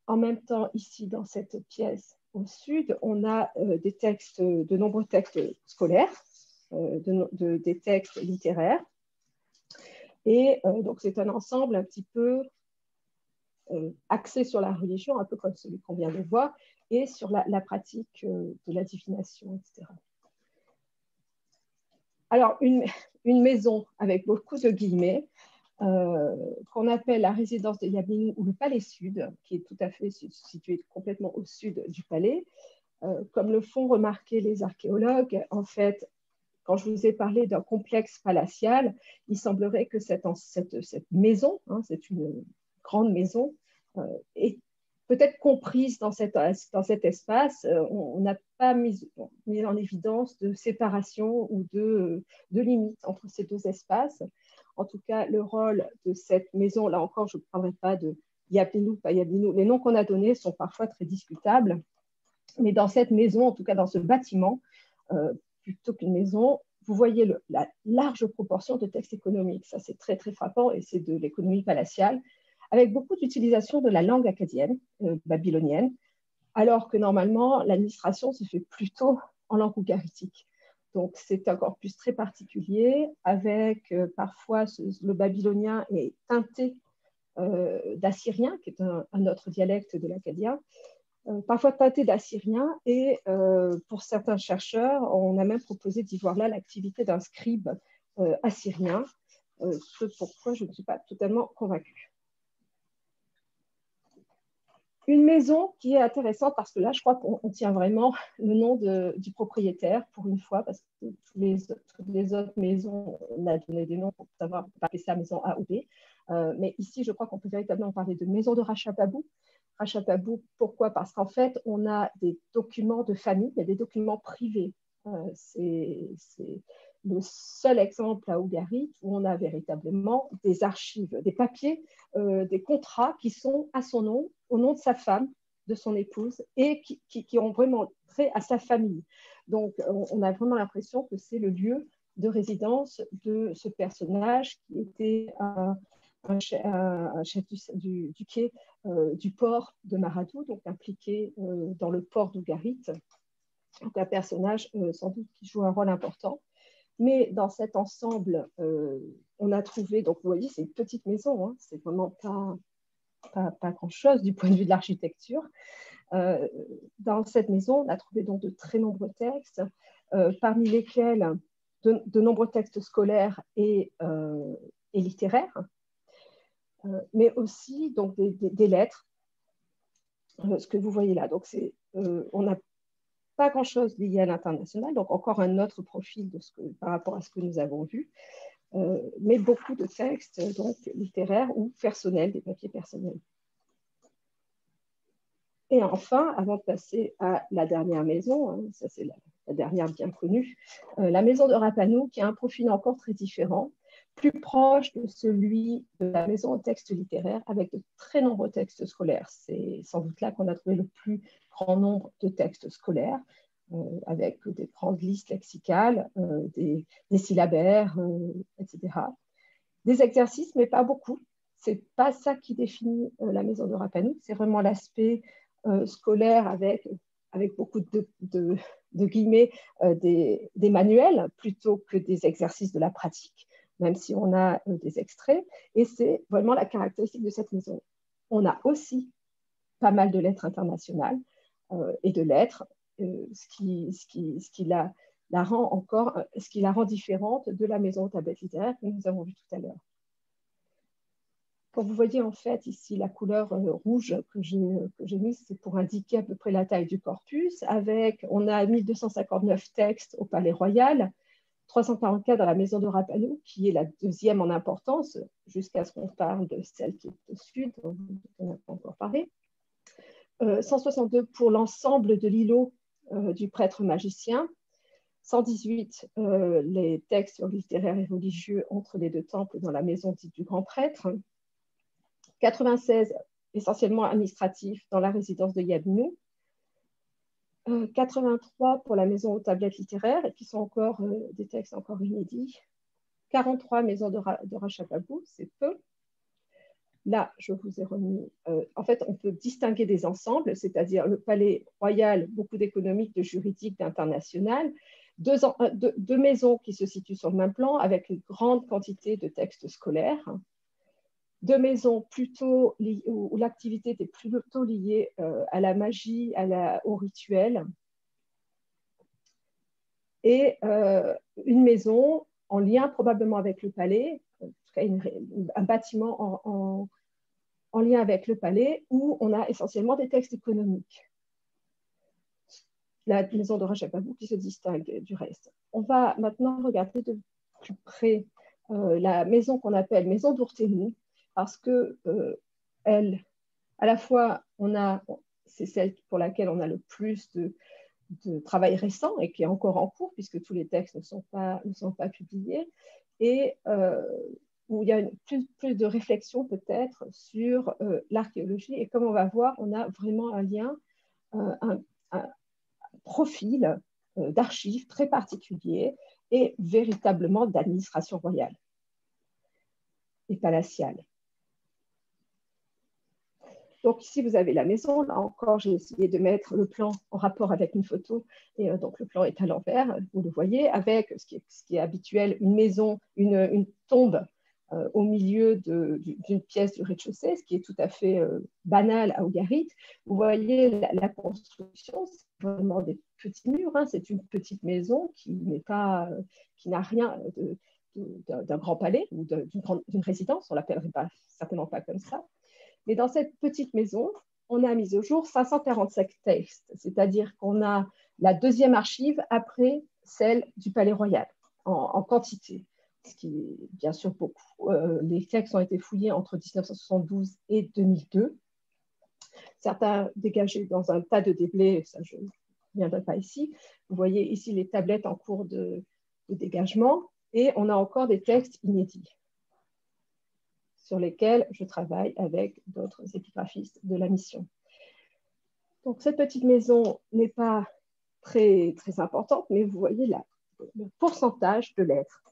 En même temps, ici, dans cette pièce au sud, on a des textes, de nombreux textes scolaires, des textes littéraires. Et donc, c'est un ensemble un petit peu axé sur la religion, un peu comme celui qu'on vient de voir, et sur la pratique de la divination, etc. Alors, une maison avec beaucoup de guillemets, qu'on appelle la résidence de Yabini ou le palais sud, qui est tout à fait situé complètement au sud du palais. Comme le font remarquer les archéologues, en fait, quand je vous ai parlé d'un complexe palatial, il semblerait que cette maison, hein, c'est une grande maison, est peut-être comprise dans cet espace. On n'a pas mis en évidence de séparation ou de limite entre ces deux espaces. En tout cas, le rôle de cette maison, là encore, je ne parlerai pas de Yablinou, pas Yablinou. Les noms qu'on a donnés sont parfois très discutables. Mais dans cette maison, en tout cas dans ce bâtiment, plutôt qu'une maison, vous voyez la large proportion de textes économiques. Ça, c'est très, très frappant et c'est de l'économie palatiale, avec beaucoup d'utilisation de la langue acadienne, babylonienne, alors que normalement, l'administration se fait plutôt en langue ougaritique. Donc, c'est encore plus très particulier, avec parfois le babylonien est teinté d'assyrien, qui est un autre dialecte de l'acadien, parfois teinté d'assyrien, et pour certains chercheurs, on a même proposé d'y voir là l'activité d'un scribe assyrien, ce pourquoi je ne suis pas totalement convaincue. Une maison qui est intéressante parce que là, je crois qu'on tient vraiment le nom du propriétaire pour une fois, parce que toutes les autres maisons, on a donné des noms pour savoir, on peut appeler ça maison A ou B. Mais ici, je crois qu'on peut véritablement parler de maison de Ratchababou. Ratchababou, pourquoi? Parce qu'en fait, on a des documents de famille, il y a des documents privés. C'est le seul exemple à Ougarit où on a véritablement des archives, des papiers, des contrats qui sont à son nom, au nom de sa femme, de son épouse, et qui ont vraiment trait à sa famille. Donc, on a vraiment l'impression que c'est le lieu de résidence de ce personnage qui était un chef du quai du port de Maradou, donc impliqué dans le port d'Ougarit. Donc, un personnage sans doute qui joue un rôle important. Mais dans cet ensemble, on a trouvé, donc vous voyez, c'est une petite maison, hein, c'est vraiment pas grand-chose du point de vue de l'architecture. Dans cette maison, on a trouvé donc de très nombreux textes, parmi lesquels de nombreux textes scolaires et littéraires, mais aussi donc, des lettres, ce que vous voyez là. Donc, on n'a pas grand-chose lié à l'international, donc encore un autre profil par rapport à ce que nous avons vu, mais beaucoup de textes donc, littéraires ou personnels, des papiers personnels. Et enfin, avant de passer à la dernière maison, hein, ça c'est la dernière bien connue, la maison de Rapanou, qui a un profil encore très différent, plus proche de celui de la maison aux textes littéraires, avec de très nombreux textes scolaires. C'est sans doute là qu'on a trouvé le plus grand nombre de textes scolaires, avec des grandes listes lexicales, des syllabaires, etc. Des exercices, mais pas beaucoup. Ce n'est pas ça qui définit la maison de Rapanou, c'est vraiment l'aspect scolaire avec beaucoup de guillemets, des manuels plutôt que des exercices de la pratique, même si on a des extraits. Et c'est vraiment la caractéristique de cette maison. On a aussi pas mal de lettres internationales et de lettres ce qui la rend différente de la maison aux tablettes littéraires que nous avons vue tout à l'heure. Quand vous voyez en fait ici la couleur rouge que j'ai mise, c'est pour indiquer à peu près la taille du corpus. On a 1259 textes au Palais Royal, 344 dans la maison de Rapallo, qui est la deuxième en importance, jusqu'à ce qu'on parle de celle qui est au sud, dont on n'a pas encore parlé. 162 pour l'ensemble de l'îlot du prêtre magicien, 118 les textes littéraires et religieux entre les deux temples dans la maison dite du grand prêtre, 96 essentiellement administratifs dans la résidence de Yabinou, 83 pour la maison aux tablettes littéraires, et qui sont encore des textes encore inédits, 43 maisons de Rachapabou, c'est peu. Là, je vous ai remis, en fait, on peut distinguer des ensembles, c'est-à-dire le palais royal, beaucoup d'économique, de juridique, d'international, deux maisons qui se situent sur le même plan avec une grande quantité de textes scolaires, deux maisons plutôt où l'activité était plutôt liée à la magie, au rituel, et une maison en lien probablement avec le palais, en tout cas un bâtiment en lien avec le palais, où on a essentiellement des textes économiques. La maison de Rachapabou qui se distingue du reste. On va maintenant regarder de plus près la maison qu'on appelle maison d'Ourténou, parce que à la fois, c'est celle pour laquelle on a le plus de travail récent et qui est encore en cours, puisque tous les textes ne sont pas publiés, et où il y a plus de réflexion peut-être sur l'archéologie. Et comme on va voir, on a vraiment un lien, un profil d'archives très particulier et véritablement d'administration royale et palatiale. Donc ici, vous avez la maison. Là encore, j'ai essayé de mettre le plan en rapport avec une photo. Et donc, le plan est à l'envers, vous le voyez, avec ce qui est habituel, une maison, une tombe au milieu d'une pièce du rez-de-chaussée, ce qui est tout à fait banal à Ougarit. Vous voyez la construction, c'est vraiment des petits murs. Hein. C'est une petite maison qui n'a rien d'un grand palais ou d'une résidence. On ne l'appellerait certainement pas comme ça. Mais dans cette petite maison, on a mis au jour 545 textes, c'est-à-dire qu'on a la deuxième archive après celle du Palais Royal, en quantité, ce qui est bien sûr beaucoup. Les textes ont été fouillés entre 1972 et 2002. Certains dégagés dans un tas de déblais, ça je ne reviendrai pas ici. Vous voyez ici les tablettes en cours de dégagement, et on a encore des textes inédits sur lesquels je travaille avec d'autres épigraphistes de la mission. Donc, cette petite maison n'est pas très, très importante, mais vous voyez là le pourcentage de lettres.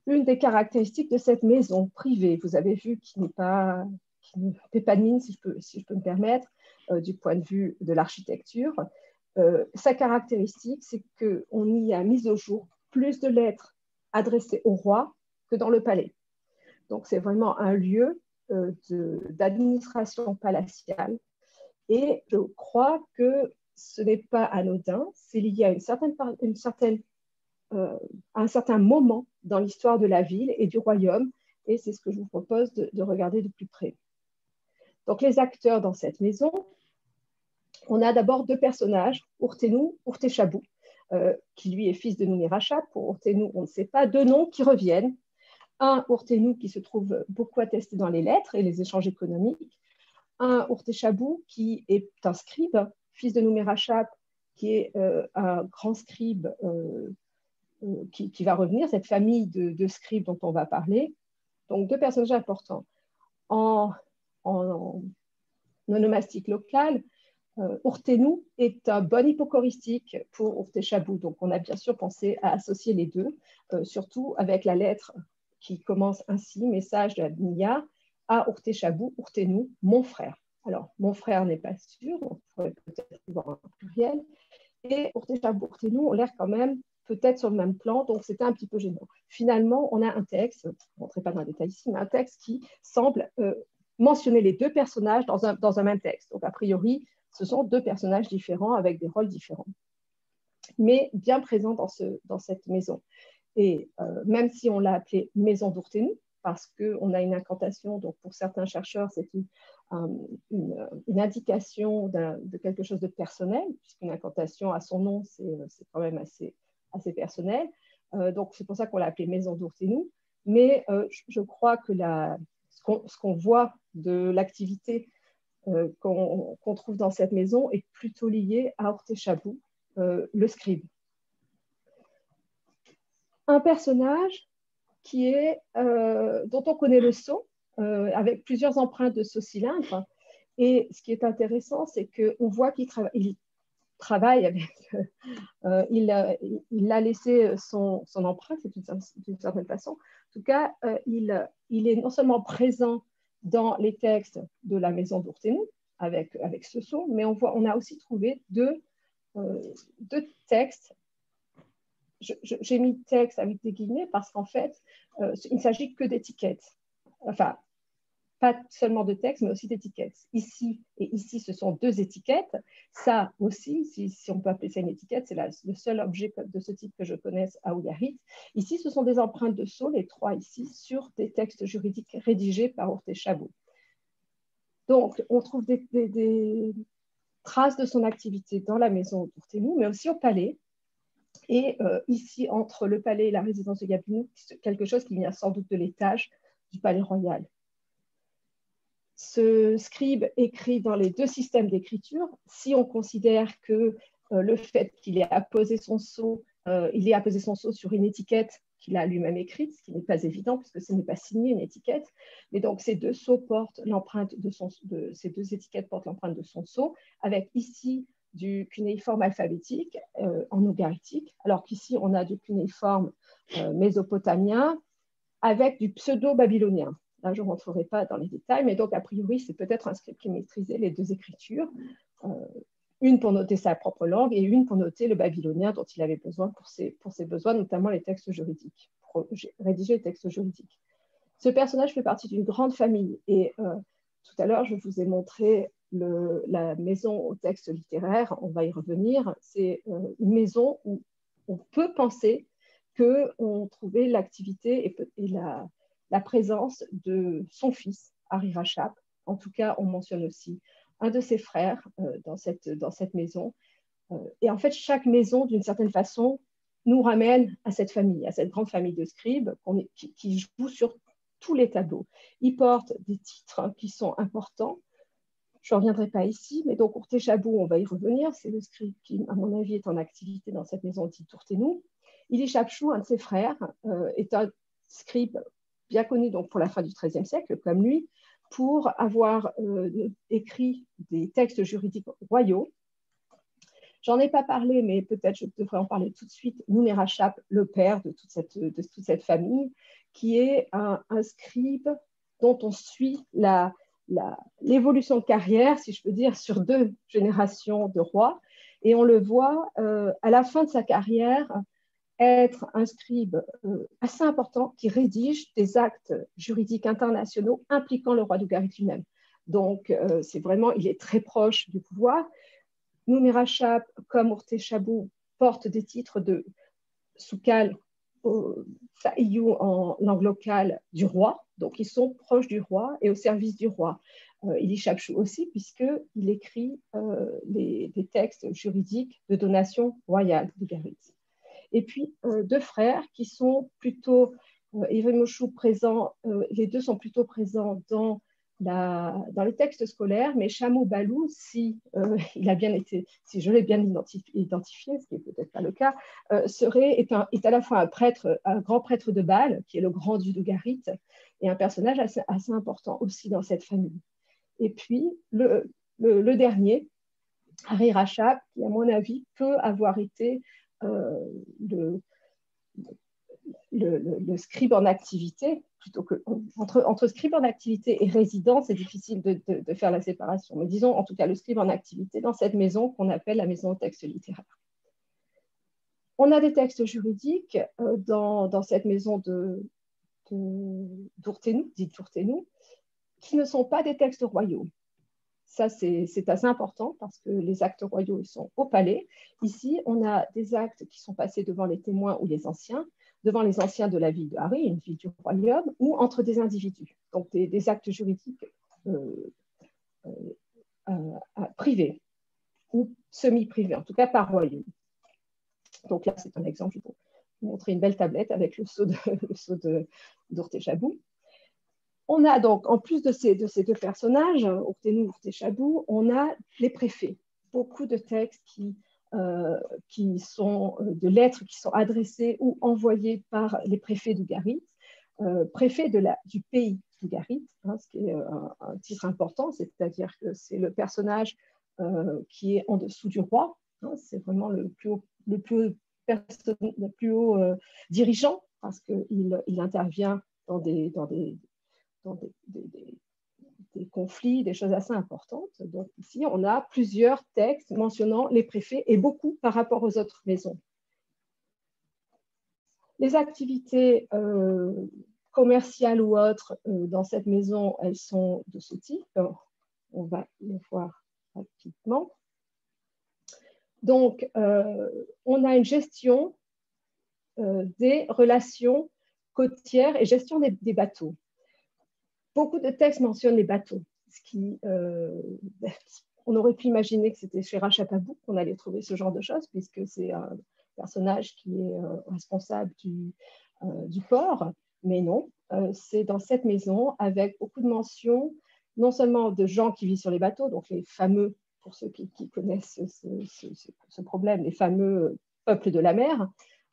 Une des caractéristiques de cette maison privée, vous avez vu, qui ne fait pas de mine, si je peux me permettre, du point de vue de l'architecture, sa caractéristique, c'est qu'on y a mis au jour plus de lettres adressées au roi que dans le palais. Donc, c'est vraiment un lieu d'administration palatiale. Et je crois que ce n'est pas anodin, c'est lié à un certain moment dans l'histoire de la ville et du royaume. Et c'est ce que je vous propose de regarder de plus près. Donc, les acteurs dans cette maison, on a d'abord deux personnages, Ourténou, Ourtéchabou, qui lui est fils de Noumirachat. Pour Ourténou, on ne sait pas, deux noms qui reviennent. Un Ourténou qui se trouve beaucoup attesté dans les lettres et les échanges économiques, un Ourtéchabou qui est un scribe, fils de Noumirachat, qui est un grand scribe qui va revenir, cette famille de scribes dont on va parler. Donc, deux personnages importants. En onomastique local, Ourténou est un bon hypocoristique pour Ourtéchabou. Donc, on a bien sûr pensé à associer les deux, surtout avec la lettre qui commence ainsi, message de la Bnia à Ourtéchabou, Ourténou, mon frère. Alors, mon frère n'est pas sûr, on pourrait peut-être voir un pluriel. Et Ourtéchabou, Ourténou ont l'air quand même peut-être sur le même plan, donc c'était un petit peu gênant. Finalement, on a un texte, je ne rentrerai pas dans le détail ici, mais un texte qui semble mentionner les deux personnages dans un même texte. Donc, a priori, ce sont deux personnages différents avec des rôles différents, mais bien présents dans cette maison. Et même si on l'a appelée maison d'Ourténou, parce qu'on a une incantation, donc pour certains chercheurs, c'est une indication de quelque chose de personnel, puisqu'une incantation à son nom, c'est quand même assez personnel. Donc c'est pour ça qu'on l'a appelée maison d'Ourténou. Mais je crois que ce qu'on voit de l'activité qu'on trouve dans cette maison est plutôt lié à Ortéchabou, le scribe. Un personnage dont on connaît le sceau, avec plusieurs empreintes de sceau cylindre. Et ce qui est intéressant, c'est qu'on voit qu'il travaille avec... il a laissé son empreinte d'une certaine façon. En tout cas, il est non seulement présent dans les textes de la maison d'Ourténou, avec ce sceau, mais on a aussi trouvé deux textes. J'ai mis texte avec des guillemets parce qu'en fait, il ne s'agit que d'étiquettes. Enfin, pas seulement de texte, mais aussi d'étiquettes. Ici et ici, ce sont deux étiquettes. Ça aussi, si on peut appeler ça une étiquette, c'est le seul objet de ce type que je connaisse à Ougarit. Ici, ce sont des empreintes de sceau, les trois ici, sur des textes juridiques rédigés par Ortéchabou. Donc, on trouve des traces de son activité dans la maison d'Ourténou, mais aussi au palais. Et ici, entre le palais et la résidence de Gabinou, quelque chose qui vient sans doute de l'étage du palais royal. Ce scribe écrit dans les deux systèmes d'écriture. Si on considère que le fait qu'il ait apposé son sceau, sur une étiquette qu'il a lui-même écrite, ce qui n'est pas évident puisque ce n'est pas signé une étiquette, mais donc ces deux sceaux portent l'empreinte ces deux étiquettes portent l'empreinte de son sceau, avec ici du cunéiforme alphabétique en ougaritique, alors qu'ici on a du cunéiforme mésopotamien avec du pseudo-babylonien. Là, je ne rentrerai pas dans les détails, mais donc a priori, c'est peut-être un scribe qui maîtrisait les deux écritures, une pour noter sa propre langue et une pour noter le babylonien dont il avait besoin pour ses besoins, notamment les textes juridiques, pour rédiger les textes juridiques. Ce personnage fait partie d'une grande famille et tout à l'heure, je vous ai montré la maison au texte littéraire, on va y revenir. C'est une maison où on peut penser qu'on trouvait l'activité et la présence de son fils, Hari Rachab. En tout cas, on mentionne aussi un de ses frères dans cette maison. Et en fait, chaque maison, d'une certaine façon, nous ramène à cette famille, à cette grande famille de scribes qui joue sur tous les tableaux. Ils portent des titres qui sont importants. Je ne reviendrai pas ici, mais donc Ortéchabou, on va y revenir. C'est le scribe qui, à mon avis, est en activité dans cette maison dite d'Ourténou. Ili Chapchou, un de ses frères, est un scribe bien connu donc, pour la fin du XIIIe siècle, comme lui, pour avoir écrit des textes juridiques royaux. J'en ai pas parlé, mais peut-être je devrais en parler tout de suite. Nouméraschap, le père de toute cette famille, qui est un scribe dont on suit l'évolution de carrière, si je peux dire, sur 2 générations de rois. Et on le voit à la fin de sa carrière être un scribe assez important qui rédige des actes juridiques internationaux impliquant le roi d'Ougarit lui-même. Donc, c'est vraiment, il est très proche du pouvoir. Nouméraschap, comme Ortéchabou, porte des titres de Soukal, Saïyou en langue locale du roi, donc ils sont proches du roi et au service du roi. Ili Chapchou aussi, puisqu'il écrit des textes juridiques de donation royale d'Ougarit. Et puis 2 frères qui sont plutôt, Ivremochou présent, les 2 sont plutôt présents dans les textes scolaires, mais Chamou Balou, si je l'ai bien identifié, ce qui n'est peut-être pas le cas, est à la fois un grand prêtre de Bâle, qui est le grand du d'Ougarit, et un personnage assez important aussi dans cette famille. Et puis, le dernier, Hari Rachab, qui, à mon avis, peut avoir été le scribe en activité, plutôt que entre scribe en activité et résident, c'est difficile de faire la séparation. Mais disons en tout cas le scribe en activité dans cette maison qu'on appelle la maison au texte littéraire. On a des textes juridiques dans cette maison d'Ourténou, dite d'Ourténou, qui ne sont pas des textes royaux. ça, c'est assez important parce que les actes royaux ils sont au palais. Ici, on a des actes qui sont passés devant les témoins ou les anciens, devant les anciens de la ville de Harry, une ville du royaume, ou entre des individus. Donc, des actes juridiques privés ou semi-privés, en tout cas par royaume. Donc là, c'est un exemple. Je vais vous montrer une belle tablette avec le sceau d'Urtéchabou. On a donc, en plus de ces deux personnages, Urténou et Urtéchabou, on a les préfets. Beaucoup de textes qui sont de lettres qui sont adressées ou envoyées par les préfets d'Ougarit, préfet du pays d'Ougarit, hein, ce qui est un titre important, c'est-à-dire que c'est le personnage qui est en dessous du roi, hein, c'est vraiment le plus haut dirigeant, parce qu'il intervient dans des conflits, des choses assez importantes. Donc ici, on a plusieurs textes mentionnant les préfets et beaucoup par rapport aux autres maisons. Les activités commerciales ou autres dans cette maison, elles sont de ce type. On va les voir rapidement. Donc, on a une gestion des relations côtières et gestion des bateaux. Beaucoup de textes mentionnent les bateaux, on aurait pu imaginer que c'était chez Ratchababou qu'on allait trouver ce genre de choses, puisque c'est un personnage qui est responsable du port, mais non, c'est dans cette maison avec beaucoup de mentions, non seulement de gens qui vivent sur les bateaux, donc les fameux, pour ceux qui connaissent ce problème, les fameux peuples de la mer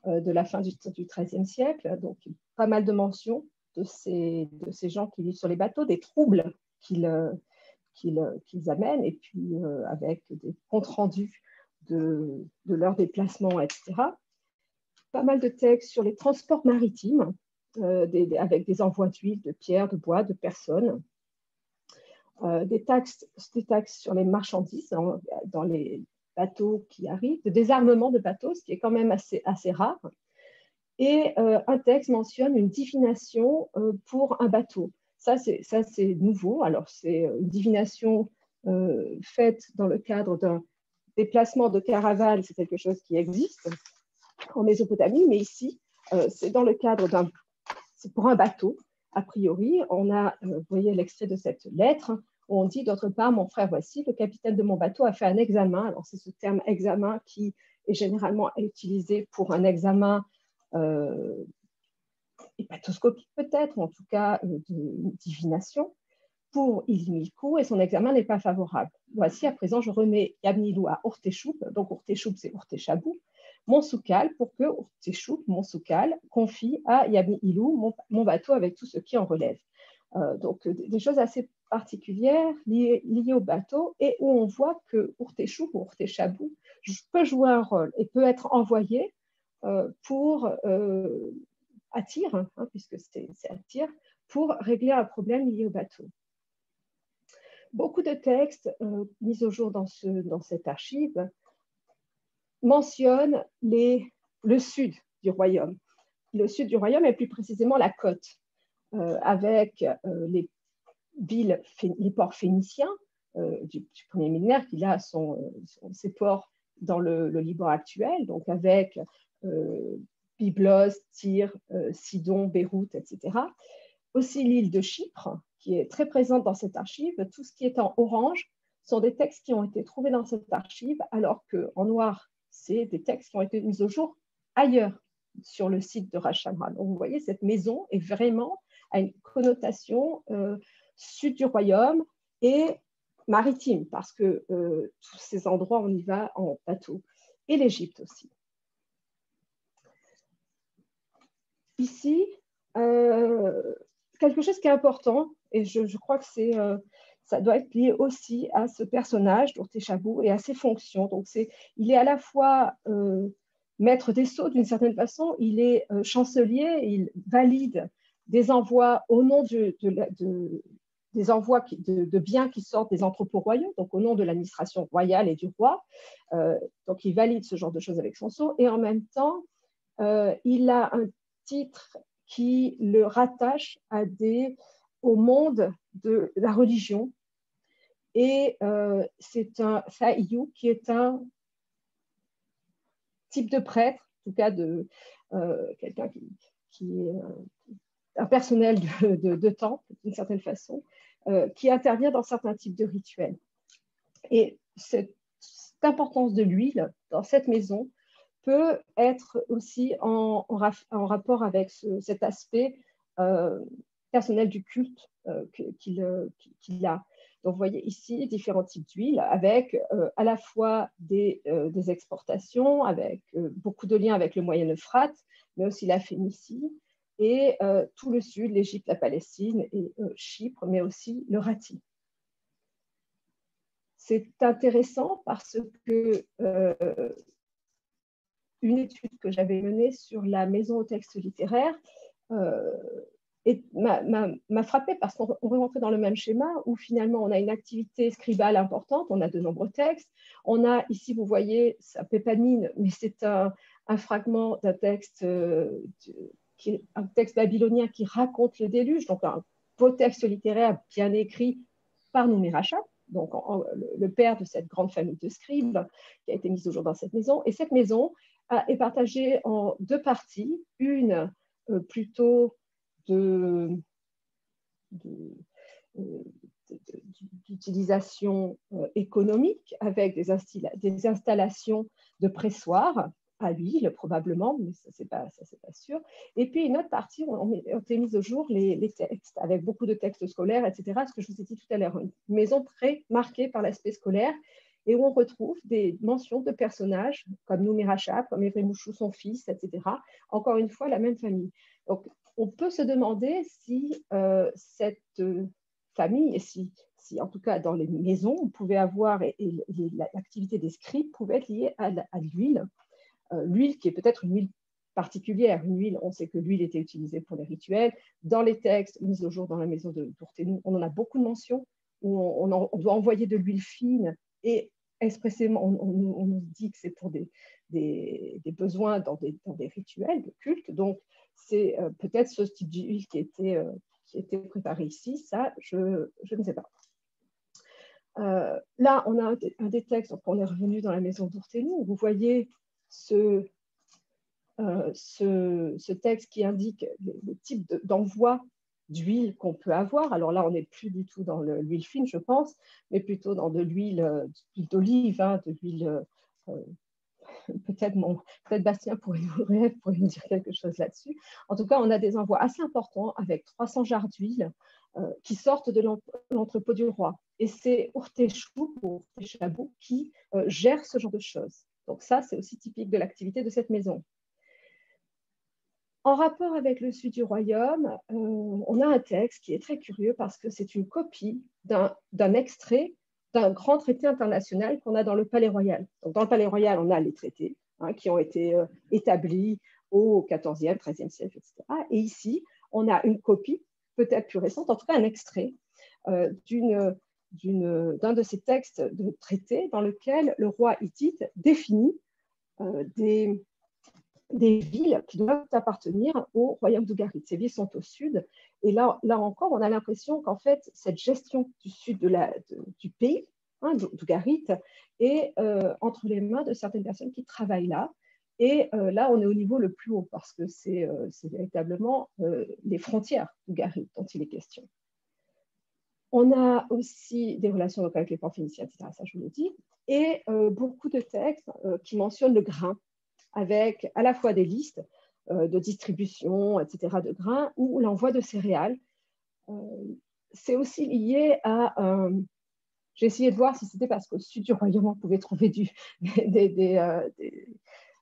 de la fin du XIIIe siècle, donc pas mal de mentions de ces gens qui vivent sur les bateaux, des troubles qu'ils amènent, et puis avec des comptes rendus de leurs déplacements, etc. Pas mal de textes sur les transports maritimes, avec des envois d'huile, de pierres, de bois, de personnes. Des textes sur les marchandises dans les bateaux qui arrivent, de désarmement de bateaux, ce qui est quand même assez rare. Et un texte mentionne une divination pour un bateau. Ça, c'est nouveau. Alors, c'est une divination faite dans le cadre d'un déplacement de caravane. C'est quelque chose qui existe en Mésopotamie, mais ici, c'est dans le cadre c'est pour un bateau, a priori. On a, vous voyez l'extrait de cette lettre, où on dit, d'autre part, mon frère, voici, le capitaine de mon bateau a fait un examen. Alors, c'est ce terme examen qui est généralement utilisé pour un examen hépatoscopique peut-être, ou en tout cas de divination, pour Ilmilkou, et son examen n'est pas favorable. Voici, à présent, je remets Yabnilou à Urtéchoup, donc Urtéchoup, c'est Urtéchabou, mon soukal, pour que Urtéchoup, mon soukal, confie à Yabnilou mon bateau avec tout ce qui en relève. Donc, des choses assez particulières liées au bateau, et où on voit que Urtéchoup ou Urtéchabou peut jouer un rôle et peut être envoyé pour Tyr, hein, puisque c'est à Tyr, pour régler un problème lié au bateau. Beaucoup de textes mis au jour dans cette archive mentionnent le sud du royaume. Le sud du royaume, et plus précisément la côte, avec les ports phéniciens du premier millénaire, qui là sont ces ports dans le Liban actuel, donc avec Byblos, Tyr, Sidon, Beyrouth, etc. Aussi l'île de Chypre, qui est très présente dans cette archive. Tout ce qui est en orange sont des textes qui ont été trouvés dans cette archive, alors qu'en noir, c'est des textes qui ont été mis au jour ailleurs, sur le site de Ras Shamra. Donc vous voyez, cette maison est vraiment à une connotation sud du royaume et maritime, parce que tous ces endroits, on y va en bateau. Et l'Égypte aussi. Ici, quelque chose qui est important, et je crois que ça doit être lié aussi à ce personnage d'Urtéchabou et à ses fonctions. Donc, il est à la fois maître des sceaux d'une certaine façon, il est chancelier, il valide des envois au nom des envois de biens qui sortent des entrepôts royaux, donc au nom de l'administration royale et du roi. Donc, il valide ce genre de choses avec son sceau, et en même temps, il a un titre qui le rattache au monde de la religion, Et c'est un Saïou qui est un type de prêtre, en tout cas de quelqu'un qui est un personnel de temple, d'une certaine façon, qui intervient dans certains types de rituels. Et cette importance de l'huile dans cette maison peut être aussi en rapport avec cet aspect personnel du culte qu'il a. Donc, vous voyez ici différents types d'huile avec à la fois des exportations, avec beaucoup de liens avec le Moyen-Euphrate, mais aussi la Phénicie et tout le sud, l'Égypte, la Palestine et Chypre, mais aussi le Rati. C'est intéressant parce que une étude que j'avais menée sur la maison au texte littéraire m'a frappée parce qu'on rentrait dans le même schéma où finalement on a une activité scribale importante, on a de nombreux textes, on a ici vous voyez ça Pépanine, mais c'est un fragment d'un texte, un texte babylonien qui raconte le déluge, donc un beau texte littéraire bien écrit par Noumirachab, donc le père de cette grande famille de scribes qui a été mise au jour dans cette maison. Et cette maison est partagée en deux parties, une plutôt d'utilisation économique avec des installations de pressoirs à l'huile probablement, mais ça c'est pas sûr. Et puis une autre partie, on a mis au jour les textes, avec beaucoup de textes scolaires, etc. Ce que je vous ai dit tout à l'heure, une maison très marquée par l'aspect scolaire, et où on retrouve des mentions de personnages comme Noumirachab, comme Evrémouchou, son fils, etc. Encore une fois, la même famille. Donc, on peut se demander si cette famille, et si en tout cas dans les maisons, on pouvait avoir, et l'activité des scribes pouvait être liée à l'huile. L'huile qui est peut-être une huile particulière, une huile, on sait que l'huile était utilisée pour les rituels. Dans les textes mis au jour dans la maison de Tourtenou, on en a beaucoup de mentions où on doit envoyer de l'huile fine et expressément, on nous dit que c'est pour des besoins dans des rituels de culte. Donc, c'est peut-être ce type d'huile qui était préparé ici. Ça, je ne sais pas. Là, on a un des textes, donc on est revenu dans la maison d'Ourtenou. Vous voyez ce texte qui indique le type d'envoi d'huile qu'on peut avoir. Alors là, on n'est plus du tout dans l'huile fine, je pense, mais plutôt dans de l'huile d'olive, hein, de l'huile... peut-être Bastien pourrait nous dire quelque chose là-dessus. En tout cas, on a des envois assez importants avec 300 jarres d'huile qui sortent de l'entrepôt du roi. Et c'est Urtéchou ou Urtéchabou qui gère ce genre de choses. Donc ça, c'est aussi typique de l'activité de cette maison. En rapport avec le sud du royaume, on a un texte qui est très curieux parce que c'est une copie d'un extrait d'un grand traité international qu'on a dans le Palais Royal. Donc, dans le Palais Royal, on a les traités qui ont été établis au XIVe, XIIIe siècle, etc. Et ici, on a une copie, peut-être plus récente, en tout cas un extrait d'un de ces textes de traités dans lequel le roi hittite définit des villes qui doivent appartenir au royaume d'Ougarit. Ces villes sont au sud. Et là encore, on a l'impression qu'en fait, cette gestion du sud du pays, d'Ougarit, est entre les mains de certaines personnes qui travaillent là. Et là, on est au niveau le plus haut parce que c'est véritablement les frontières d'Ougarit dont il est question. On a aussi des relations avec les ports phéniciens, etc., ça je vous le dis, et beaucoup de textes qui mentionnent le grain, avec à la fois des listes de distribution, etc., de grains, ou l'envoi de céréales. C'est aussi lié à... J'ai essayé de voir si c'était parce qu'au sud du royaume, on pouvait trouver de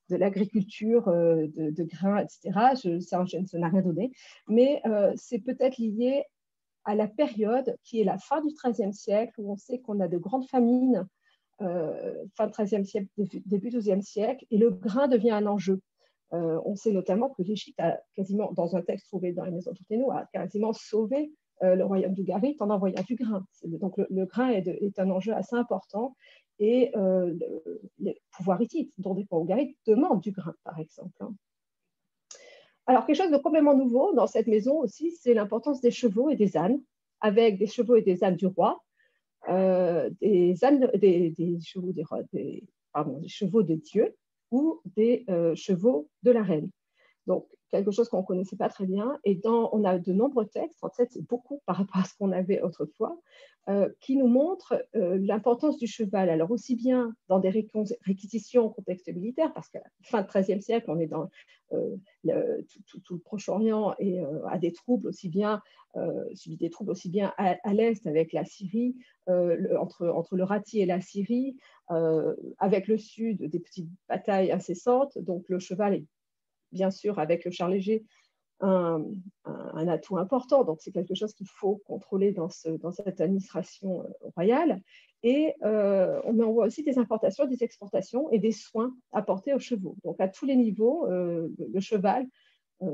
l'agriculture, de grains, etc. Ça n'a rien donné. Mais c'est peut-être lié à la période qui est la fin du XIIIe siècle, où on sait qu'on a de grandes famines, fin XIIIe siècle, début XIIe siècle, et le grain devient un enjeu. On sait notamment que l'Égypte a quasiment, dans un texte trouvé dans les maisons Tourtenou, a quasiment sauvé le royaume d'Ougarit en envoyant du grain. Donc le grain est un enjeu assez important, et les pouvoirs hittites, dont dépend Ougarit, demandent du grain, par exemple. Alors, quelque chose de complètement nouveau dans cette maison aussi, c'est l'importance des chevaux et des ânes, avec des chevaux et des ânes du roi, des chevaux de Dieu ou des chevaux de la reine. Donc, quelque chose qu'on ne connaissait pas très bien. Et on a de nombreux textes, en fait, c'est beaucoup par rapport à ce qu'on avait autrefois, qui nous montrent l'importance du cheval. Alors, aussi bien dans des réquisitions au contexte militaire, parce qu'à la fin du XIIIe siècle, on est dans tout le Proche-Orient et a des troubles aussi bien, subit des troubles aussi bien à l'Est avec la Syrie, entre le Rati et la Syrie, avec le Sud, des petites batailles incessantes. Donc, le cheval est bien sûr, avec le char léger, un atout important. Donc, c'est quelque chose qu'il faut contrôler dans cette administration royale. Et on voit aussi des importations, des exportations et des soins apportés aux chevaux. Donc, à tous les niveaux, le cheval,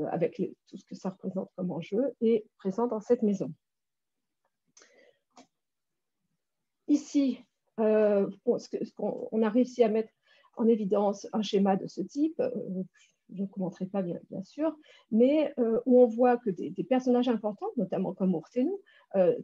avec tout ce que ça représente comme enjeu, est présent dans cette maison. Ici, on a réussi à mettre en évidence un schéma de ce type. Je ne commenterai pas bien sûr, mais où on voit que des personnages importants, notamment comme Urtenu,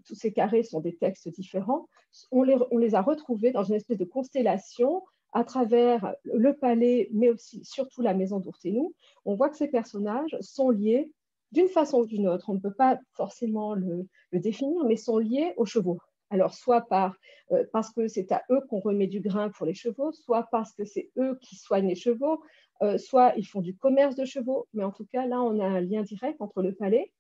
tous ces carrés sont des textes différents, on les a retrouvés dans une espèce de constellation à travers le palais, mais aussi surtout la maison d'Urtenu. On voit que ces personnages sont liés d'une façon ou d'une autre, on ne peut pas forcément le définir, mais sont liés aux chevaux. Alors, soit parce que c'est à eux qu'on remet du grain pour les chevaux, soit parce que c'est eux qui soignent les chevaux, soit ils font du commerce de chevaux, mais en tout cas, là, on a un lien direct entre le palais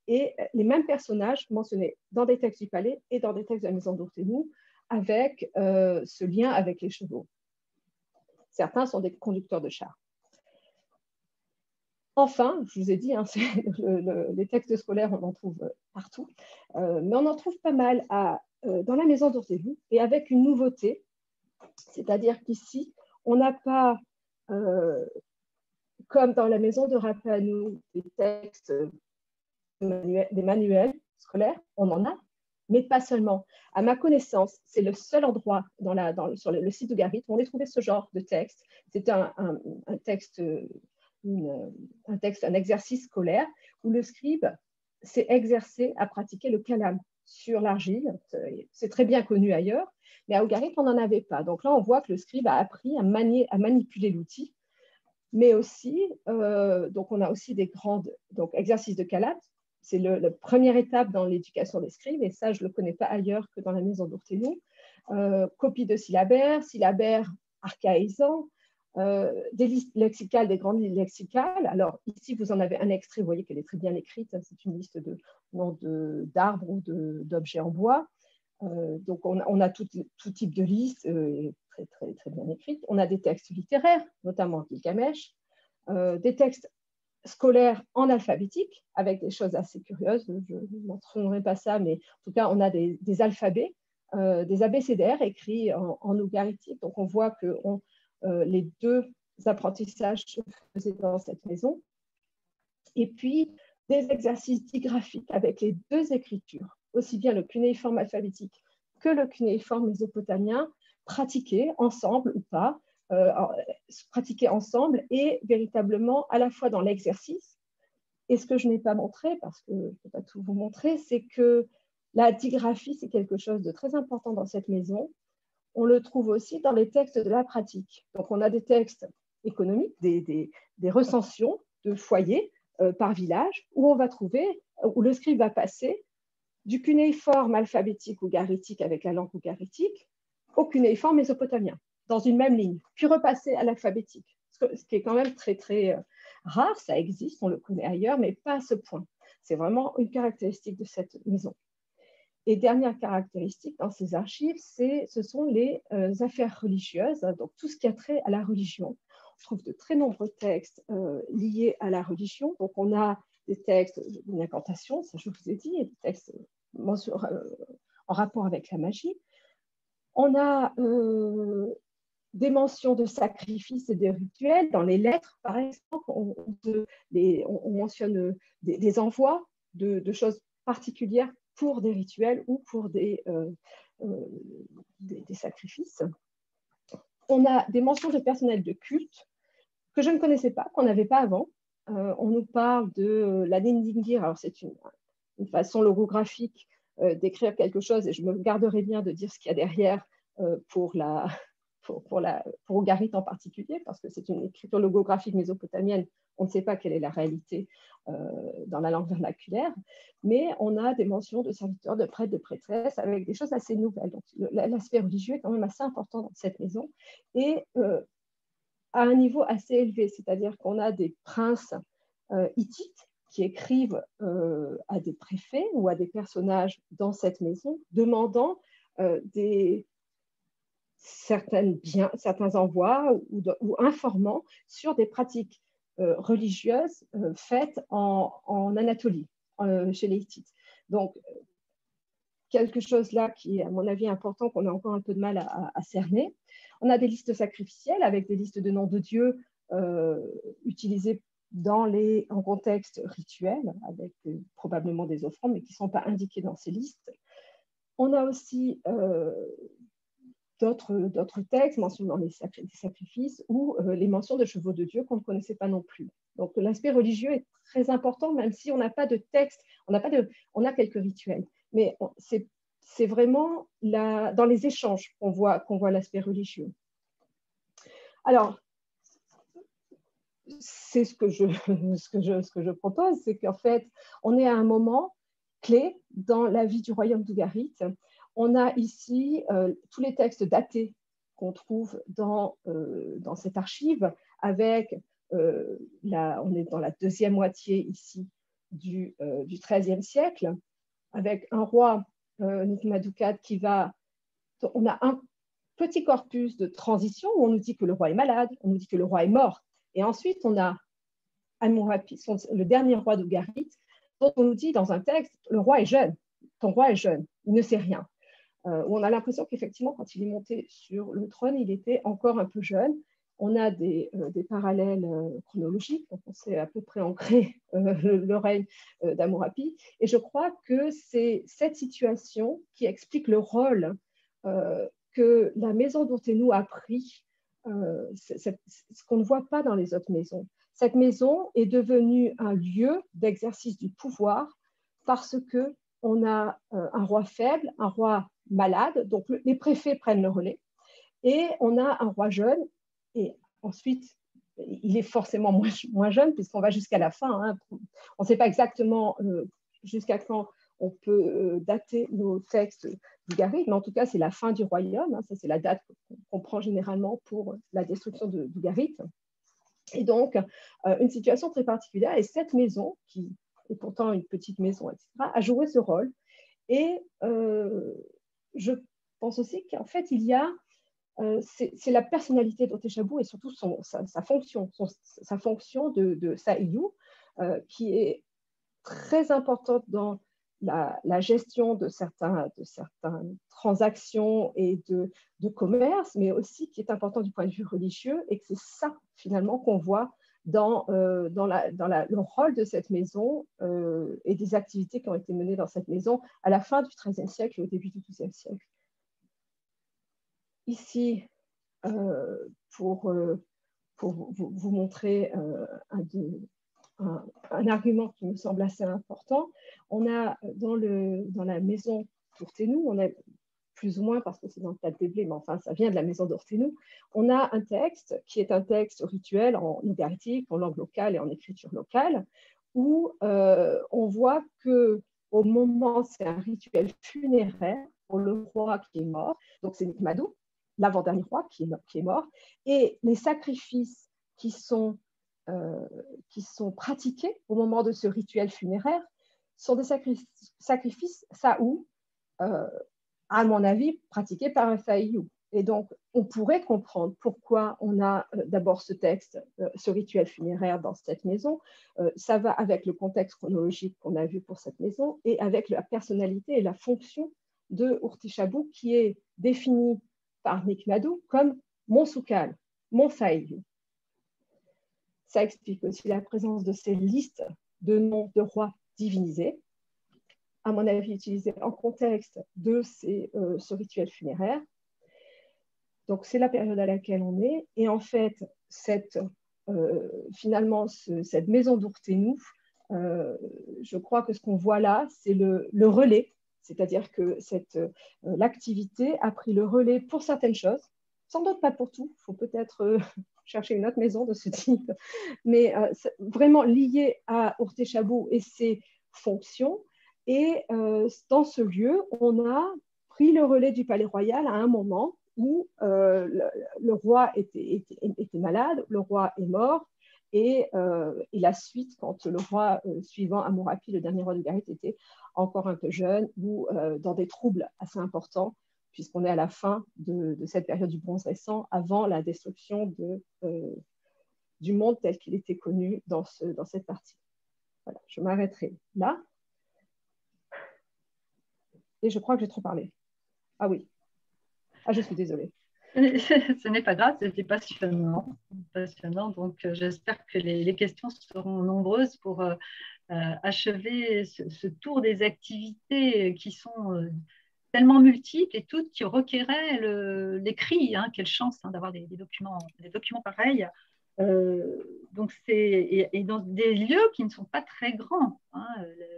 et les mêmes personnages mentionnés dans des textes du palais et dans des textes de la maison d'Urtenu, avec ce lien avec les chevaux. Certains sont des conducteurs de chars. Enfin, je vous ai dit, hein, les textes scolaires, on en trouve partout, mais on en trouve pas mal dans la maison d'Urtenu et avec une nouveauté, c'est-à-dire qu'ici, on n'a pas, comme dans la maison de Rapanu, des textes, des manuels scolaires, on en a, mais pas seulement. À ma connaissance, c'est le seul endroit sur le site de Garit où on a trouvé ce genre de texte. C'est un texte, un exercice scolaire où le scribe s'est exercé à pratiquer le kalam sur l'argile. C'est très bien connu ailleurs, mais à Ugarit, on n'en avait pas. Donc là, on voit que le scribe a appris à manipuler l'outil, mais aussi, donc on a aussi des grands exercices de kalam. C'est la première étape dans l'éducation des scribes, et ça, je ne le connais pas ailleurs que dans la maison d'Urtenu. Copie de syllabaire archaïsant, des listes lexicales, des grandes listes lexicales. Alors ici, vous en avez un extrait, vous voyez qu'elle est très bien écrite. C'est une liste de noms d'arbres ou d'objets en bois. Donc on a tout type de liste, très, très, très bien écrite. On a des textes littéraires, notamment Gilgamesh, des textes scolaires en alphabétique, avec des choses assez curieuses. Je ne mentionnerai pas ça, mais en tout cas, on a des alphabets, des abécédaires écrits en ougaritique. Donc on voit que les deux apprentissages se faisaient dans cette maison. Et puis, des exercices digraphiques avec les deux écritures, aussi bien le cunéiforme alphabétique que le cunéiforme mésopotamien, pratiqués ensemble ou pas, pratiqués ensemble et véritablement à la fois dans l'exercice. Et ce que je n'ai pas montré, parce que je ne peux pas tout vous montrer, c'est que la digraphie, c'est quelque chose de très important dans cette maison. On le trouve aussi dans les textes de la pratique. Donc, on a des textes économiques, des recensions de foyers par village, où on va trouver, où le scribe va passer du cunéiforme alphabétique ougaritique avec la langue ougaritique au cunéiforme mésopotamien, dans une même ligne, puis repasser à l'alphabétique, ce qui est quand même très, très rare. Ça existe, on le connaît ailleurs, mais pas à ce point. C'est vraiment une caractéristique de cette maison. Et dernière caractéristique dans ces archives, ce sont les affaires religieuses, donc tout ce qui a trait à la religion. On trouve de très nombreux textes liés à la religion. Donc on a des textes d'incantation, ça je vous ai dit, et des textes en rapport avec la magie. On a des mentions de sacrifices et de rituels dans les lettres, par exemple. On mentionne des envois de choses particulières pour des rituels ou pour des sacrifices. On a des mentions de personnel de culte que je ne connaissais pas, qu'on n'avait pas avant. On nous parle de la Nindingir, alors c'est une façon logographique d'écrire quelque chose, et je me garderai bien de dire ce qu'il y a derrière pour Ugarit en particulier, parce que c'est une écriture logographique mésopotamienne, on ne sait pas quelle est la réalité dans la langue vernaculaire, mais on a des mentions de serviteurs, de prêtres, de prêtresses, avec des choses assez nouvelles. Donc l'aspect religieux est quand même assez important dans cette maison, et à un niveau assez élevé, c'est-à-dire qu'on a des princes hittites qui écrivent à des préfets ou à des personnages dans cette maison, demandant certains envois ou informant sur des pratiques religieuses faites en Anatolie, chez les Hittites. Donc, quelque chose là qui est, à mon avis, important, qu'on a encore un peu de mal à cerner. On a des listes sacrificielles avec des listes de noms de dieux utilisées en contexte rituel, avec probablement des offrandes, mais qui ne sont pas indiquées dans ces listes. On a aussi d'autres textes mentionnant les sacrifices ou les mentions de chevaux de Dieu qu'on ne connaissait pas non plus. Donc l'aspect religieux est très important, même si on n'a pas de texte, on a quelques rituels. Mais c'est vraiment dans les échanges qu'on voit l'aspect religieux. Alors, c'est ce que je propose, c'est qu'en fait, on est à un moment clé dans la vie du royaume d'Ugarit. On a ici tous les textes datés qu'on trouve dans cette archive, avec, on est dans la deuxième moitié ici du XIIIe siècle, avec un roi, Nikmadoukat, on a un petit corpus de transition où on nous dit que le roi est malade, on nous dit que le roi est mort. Et ensuite, on a Amurapi, le dernier roi d'Ugarit, dont on nous dit dans un texte, le roi est jeune, ton roi est jeune, il ne sait rien. Où on a l'impression qu'effectivement, quand il est monté sur le trône, il était encore un peu jeune. On a des parallèles chronologiques, donc on sait à peu près ancrer le règne d'Amurapi. Et je crois que c'est cette situation qui explique le rôle que la maison d'Urtenu a pris, ce qu'on ne voit pas dans les autres maisons. Cette maison est devenue un lieu d'exercice du pouvoir parce qu'on a un roi faible, un roi malade, donc les préfets prennent le relais, et on a un roi jeune, et ensuite, il est forcément moins jeune, puisqu'on va jusqu'à la fin. Hein. On ne sait pas exactement jusqu'à quand on peut dater nos textes d'Ugarit, mais en tout cas, c'est la fin du royaume. Hein. Ça, c'est la date qu'on prend généralement pour la destruction d'Ugarit. Et donc, une situation très particulière, et cette maison, qui est pourtant une petite maison, etc., a joué ce rôle. Et je pense aussi qu'en fait, il y a, c'est la personnalité d'Oteshabou et surtout sa fonction de Saïyou, qui est très importante dans la gestion de certaines transactions et de commerce, mais aussi qui est important du point de vue religieux, et que c'est ça, finalement, qu'on voit dans le rôle de cette maison et des activités qui ont été menées dans cette maison à la fin du XIIIe siècle et au début du XIIe siècle. Ici, pour vous montrer un argument qui me semble assez important, on a dans la maison d'Urtenu, on a plus ou moins parce que c'est dans le cadre des blés, mais enfin ça vient de la maison d'Urtenu, on a un texte qui est un texte rituel en ugaritique, en langue locale et en écriture locale, où on voit qu'au moment, c'est un rituel funéraire pour le roi qui est mort, donc c'est Nikmadou, l'avant-dernier roi qui est mort, et les sacrifices qui sont pratiqués au moment de ce rituel funéraire sont des sacrifices saou, à mon avis, pratiqués par un saïyou. Et donc, on pourrait comprendre pourquoi on a d'abord ce texte, ce rituel funéraire dans cette maison. Ça va avec le contexte chronologique qu'on a vu pour cette maison et avec la personnalité et la fonction de Urtishabou qui est définie par Nikmadou comme mon soukal, mon saïyou. Ça explique aussi la présence de ces listes de noms de rois divinisés, à mon avis utilisés en contexte de ce rituel funéraire. Donc, c'est la période à laquelle on est. Et en fait, finalement, cette maison d'Urtenu, je crois que ce qu'on voit là, c'est le relais. C'est-à-dire que l'activité a pris le relais pour certaines choses, sans doute pas pour tout. Il faut peut-être chercher une autre maison de ce type, mais vraiment lié à Urtechabou et ses fonctions. Et dans ce lieu, on a pris le relais du Palais Royal à un moment où le roi était malade, le roi est mort, et la suite, quand le roi suivant, Amourapi, le dernier roi d'Ugarit, était encore un peu jeune ou dans des troubles assez importants, puisqu'on est à la fin de cette période du bronze récent, avant la destruction du monde tel qu'il était connu dans cette partie. Voilà, je m'arrêterai là. Et je crois que j'ai trop parlé. Ah oui. Ah, je suis désolée. Ce n'est pas grave, c'était passionnant. Donc, j'espère que les questions seront nombreuses pour achever ce tour des activités qui sont tellement multiples et toutes qui requéraient l'écrit. Hein, quelle chance d'avoir des documents pareils. Donc et dans des lieux qui ne sont pas très grands. Hein.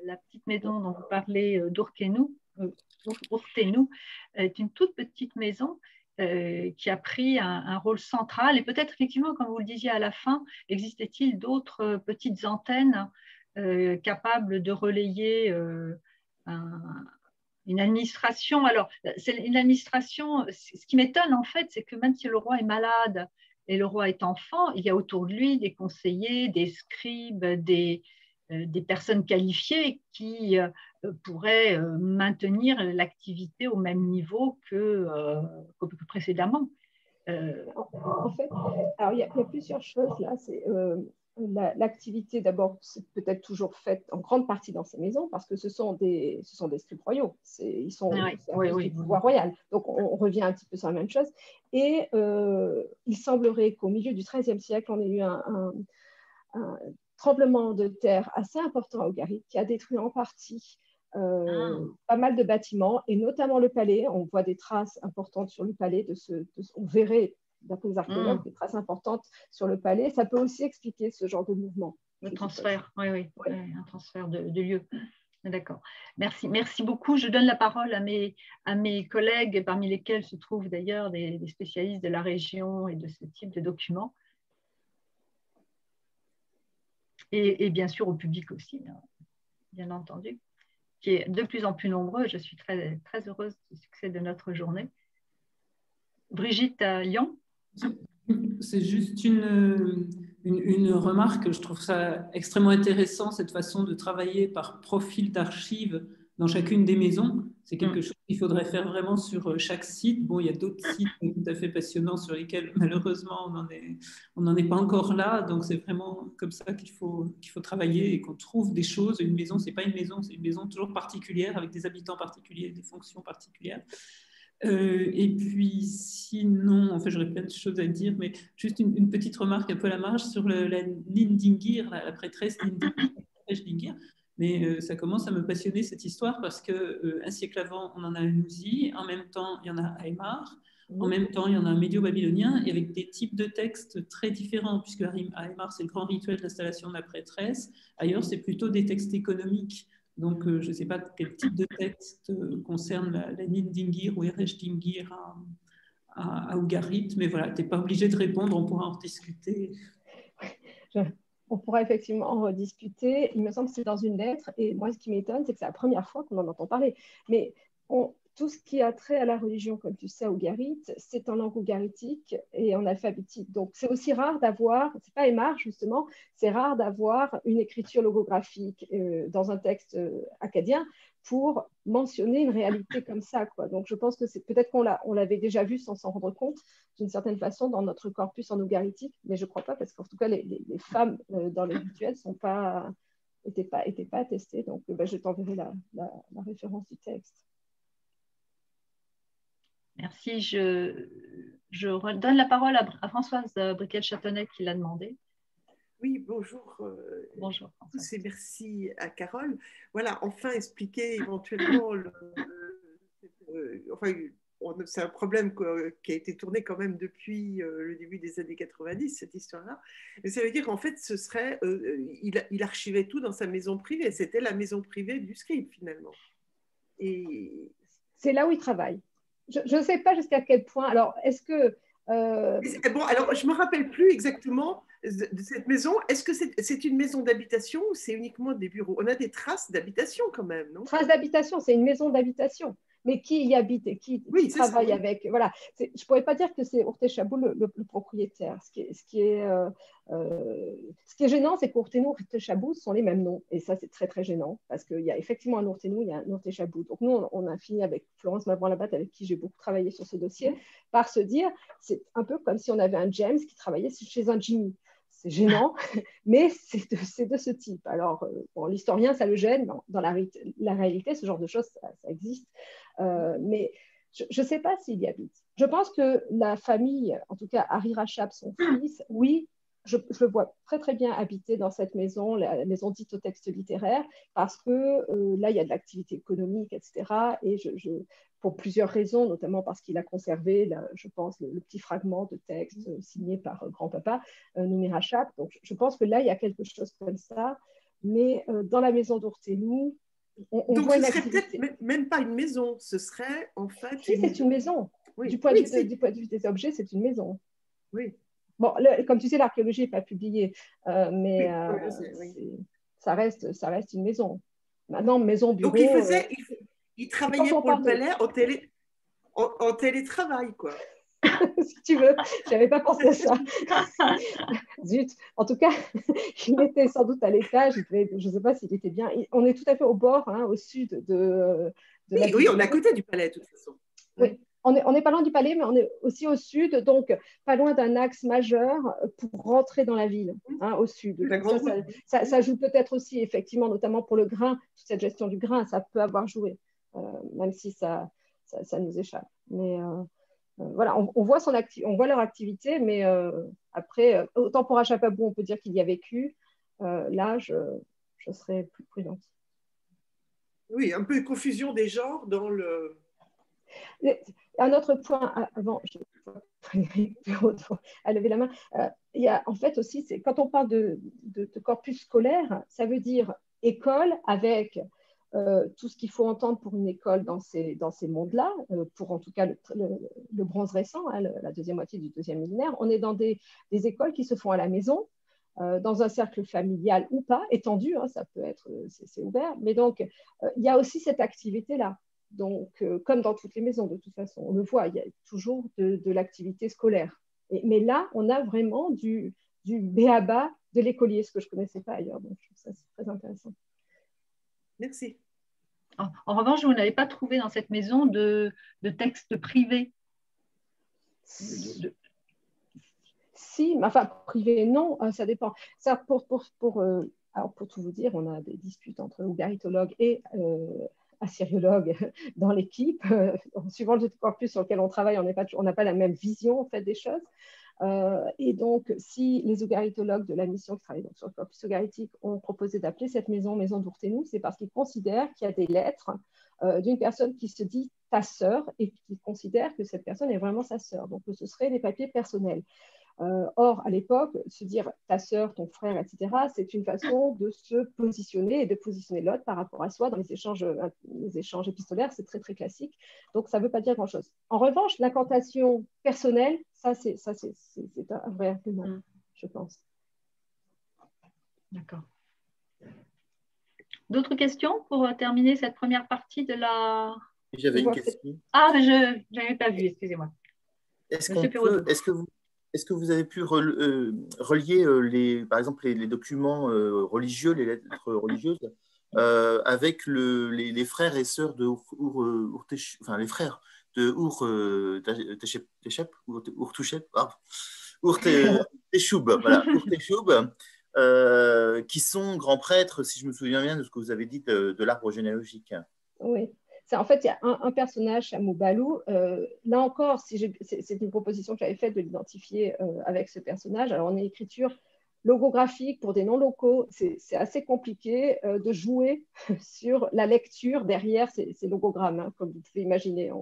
La petite maison dont vous parlez d'Urtenou est une toute petite maison qui a pris un rôle central. Et peut-être effectivement, comme vous le disiez à la fin, existait-il d'autres petites antennes capables de relayer une administration. Alors, c'est une administration, ce qui m'étonne en fait, c'est que même si le roi est malade et le roi est enfant, il y a autour de lui des conseillers, des scribes, des personnes qualifiées qui pourraient maintenir l'activité au même niveau que précédemment. En fait, alors il y a plusieurs choses là. L'activité, d'abord, c'est peut-être toujours faite en grande partie dans ces maisons parce que ce sont des scribes royaux. Ils sont du pouvoir royal. Donc, on revient un petit peu sur la même chose. Et il semblerait qu'au milieu du XIIIe siècle, on ait eu un tremblement de terre assez important à Ugarit qui a détruit en partie pas mal de bâtiments et notamment le palais. On voit des traces importantes sur le palais. On verrait, d'après les archéologues, des traces importantes sur le palais. Ça peut aussi expliquer ce genre de mouvement. Le transfert, oui. Un transfert de lieu. D'accord. Merci beaucoup. Je donne la parole à mes collègues, parmi lesquels se trouvent d'ailleurs des spécialistes de la région et de ce type de documents. Et bien sûr au public aussi, bien entendu, qui est de plus en plus nombreux. Je suis très, très heureuse du succès de notre journée. Brigitte à Lyon. C'est juste une remarque. Je trouve ça extrêmement intéressant, cette façon de travailler par profil d'archives dans chacune des maisons. C'est quelque chose qu'il faudrait faire vraiment sur chaque site. Bon, il y a d'autres sites tout à fait passionnants sur lesquels, malheureusement, on n'en est pas encore là. Donc, c'est vraiment comme ça qu'il faut travailler et qu'on trouve des choses. Une maison, ce n'est pas une maison, c'est une maison toujours particulière, avec des habitants particuliers, des fonctions particulières. Et puis sinon, en fait, j'aurais plein de choses à dire, mais juste une petite remarque un peu à la marge sur la Nindingir, la prêtresse Nindingir. Mais ça commence à me passionner cette histoire parce qu'un siècle avant, on en a un Nouzi, en même temps, il y en a à Aymar, en même temps, il y en a un médio-babylonien, et avec des types de textes très différents, puisque à Aymar, c'est le grand rituel d'installation de la prêtresse, ailleurs, c'est plutôt des textes économiques. Donc, je ne sais pas quel type de texte concerne la Nindingir ou Ereshdingir à Ugarit, mais voilà, tu n'es pas obligé de répondre, on pourra en rediscuter. On pourra effectivement en rediscuter. Il me semble que c'est dans une lettre, et moi, ce qui m'étonne, c'est que c'est la première fois qu'on en entend parler. Mais tout ce qui a trait à la religion, comme tu sais, à Ugarit, c'est en langue ugaritique et en alphabétique. Donc, c'est aussi rare d'avoir, c'est pas Aymar justement, c'est rare d'avoir une écriture logographique dans un texte akkadien pour mentionner une réalité comme ça, quoi. Donc, je pense que c'est peut-être qu'on l'avait déjà vu sans s'en rendre compte, d'une certaine façon, dans notre corpus en ugaritique, mais je ne crois pas, parce qu'en tout cas, les femmes dans les rituels n'étaient pas attestées. Donc, je t'enverrai la référence du texte. Merci. Je redonne la parole à Françoise Briquet-Châtenay qui l'a demandé. Oui, bonjour. Bonjour. Et merci à Carole. Voilà, enfin expliquer éventuellement c'est un problème qui a été tourné quand même depuis le début des années 90, cette histoire-là. Mais ça veut dire qu'en fait, il archivait tout dans sa maison privée. C'était la maison privée du scribe, finalement. Et c'est là où il travaille. Je ne sais pas jusqu'à quel point. Alors, est-ce que… Bon, alors, je ne me rappelle plus exactement de cette maison. Est-ce que c'est une maison d'habitation ou c'est uniquement des bureaux? On a des traces d'habitation quand même, non? Traces d'habitation, c'est une maison d'habitation. Mais qui y habite et qui travaille avec… Voilà. Je ne pourrais pas dire que c'est Urtechabou le propriétaire. Ce qui est gênant, c'est qu'Urtenou et Urtechabou sont les mêmes noms. Et ça, c'est très, très gênant parce qu'il y a effectivement un Urtenou, il y a un Urtechabou. Donc, nous, on a fini avec Florence Mabran-Labatte, avec qui j'ai beaucoup travaillé sur ce dossier, par se dire, c'est un peu comme si on avait un James qui travaillait chez un Jimmy. C'est gênant, mais c'est de ce type. Alors, bon, l'historien, ça le gêne. Dans la réalité, ce genre de choses, ça existe. Mais je ne sais pas s'il y habite. Je pense que la famille, en tout cas Harry Rachab, son fils, oui, je le vois très très bien habiter dans cette maison, la maison dite au texte littéraire, parce que là, il y a de l'activité économique, etc. Et pour plusieurs raisons, notamment parce qu'il a conservé, là, je pense, le petit fragment de texte signé par grand-papa Noumi Rachab. Donc, je pense que là, il y a quelque chose comme ça. Mais dans la maison d'Urtenou, donc, ce serait peut-être même pas une maison, ce serait en fait… Si, c'est une maison. Oui. Du point de vue des objets, c'est une maison. Oui. Bon, comme tu sais, l'archéologie n'est pas publiée, mais ça reste une maison. Maintenant, maison, bureau… Donc, il travaillait pour le palais en télétravail, quoi. Si tu veux, je n'avais pas pensé à ça. Zut. En tout cas, il était sans doute à l'étage. Je ne sais pas s'il était bien. On est tout à fait au bord, au sud de la ville. Oui, on est à côté du palais, de toute façon. Oui. On n'est pas loin du palais, mais on est aussi au sud, donc pas loin d'un axe majeur pour rentrer dans la ville, au sud. Ça joue peut-être aussi, effectivement, notamment pour le grain, toute cette gestion du grain, ça peut avoir joué, même si ça nous échappe. Mais voilà, on voit leur activité, mais après, autant pour Achapabou, on peut dire qu'il y a vécu. Là, je serais plus prudente. Oui, un peu de confusion des genres dans le… Un autre point, avant, je vois Frédéric a levé la main, il y a en fait aussi, quand on parle de corpus scolaire, ça veut dire école avec tout ce qu'il faut entendre pour une école dans ces mondes-là, pour en tout cas le bronze récent, la deuxième moitié du deuxième millénaire. On est dans des écoles qui se font à la maison, dans un cercle familial ou pas, étendu, ça peut être, c'est ouvert, mais donc il y a aussi cette activité-là. Donc, comme dans toutes les maisons, de toute façon, on le voit, il y a toujours de l'activité scolaire. Mais là, on a vraiment du b.a.-ba de l'écolier, ce que je ne connaissais pas ailleurs. Donc, je trouve ça très intéressant. Merci. En revanche, vous n'avez pas trouvé dans cette maison de texte privé. Si, mais enfin, privé, non, ça dépend. Ça, pour tout vous dire, on a des disputes entre ougaritologues et assyriologues dans l'équipe. Suivant le corpus sur lequel on travaille, on n'a pas la même vision en fait, des choses. Et donc, si les ougaritologues de la mission qui travaillent sur le corpus ougaritique ont proposé d'appeler cette maison d'Urtenou, c'est parce qu'ils considèrent qu'il y a des lettres d'une personne qui se dit ta sœur et qui considère que cette personne est vraiment sa sœur. Donc, ce seraient des papiers personnels. Or, à l'époque, se dire ta sœur, ton frère, etc., c'est une façon de se positionner et de positionner l'autre par rapport à soi dans les échanges épistolaires, c'est très, très classique. Donc, ça ne veut pas dire grand-chose. En revanche, l'incantation personnelle, ça, c'est un vrai argument, je pense. D'accord. D'autres questions pour terminer cette première partie de la… J'avais une question. Ah, je n'avais pas vu, excusez-moi. Est-ce que vous avez pu relier, par exemple, les documents religieux, les lettres religieuses, avec les frères et sœurs de les frères de Urteshoub, qui sont grands prêtres, si je me souviens bien de ce que vous avez dit de l'arbre généalogique. Oui. En fait, il y a un personnage, Chamoubalou. Là encore, c'est une proposition que j'avais faite de l'identifier avec ce personnage. Alors, en écriture logographique pour des noms locaux, c'est assez compliqué de jouer sur la lecture derrière ces logogrammes, comme vous pouvez imaginer.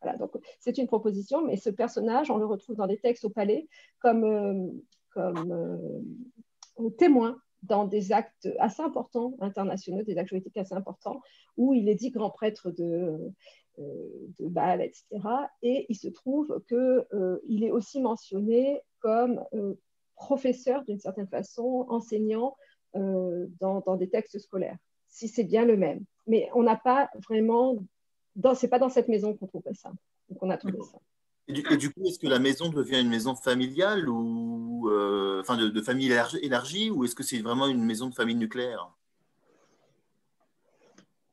Voilà, donc, c'est une proposition, mais ce personnage, on le retrouve dans des textes au palais comme témoin dans des actes assez importants, internationaux, des actes juridiques assez importants, où il est dit grand prêtre de Bâle, etc. Et il se trouve qu'il est aussi mentionné comme professeur, d'une certaine façon, enseignant dans des textes scolaires, si c'est bien le même. Mais on n'a pas vraiment, c'est pas dans cette maison qu'on trouverait ça. Donc on a trouvé ça. Et du coup, est-ce que la maison devient une maison familiale ou enfin de famille élargie, ou est-ce que c'est vraiment une maison de famille nucléaire?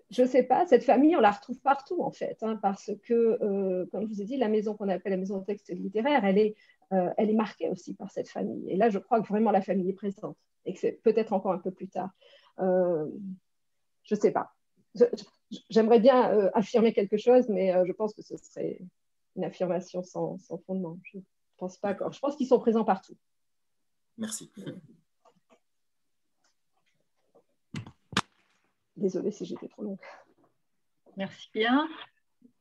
Je ne sais pas, cette famille, on la retrouve partout en fait, hein, parce que, comme je vous ai dit, la maison qu'on appelle la maison de texte littéraire, elle est marquée aussi par cette famille. Et là, je crois que vraiment la famille est présente, et que c'est peut-être encore un peu plus tard. Je ne sais pas. J'aimerais bien affirmer quelque chose, mais je pense que ce serait une affirmation sans fondement. Je ne pense pas. Je pense qu'ils sont présents partout. Merci. Désolée si j'étais trop longue. Merci bien.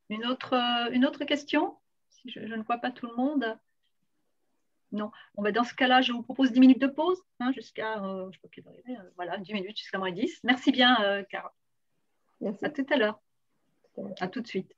Une autre question? Si je ne vois pas tout le monde. Non. Bon, ben dans ce cas-là, je vous propose 10 minutes de pause, hein, jusqu'à, je ne sais pas quelle heure il est, voilà, 10 minutes jusqu'à moins 10. Merci bien, Carole. Merci. À tout à l'heure. À tout de suite.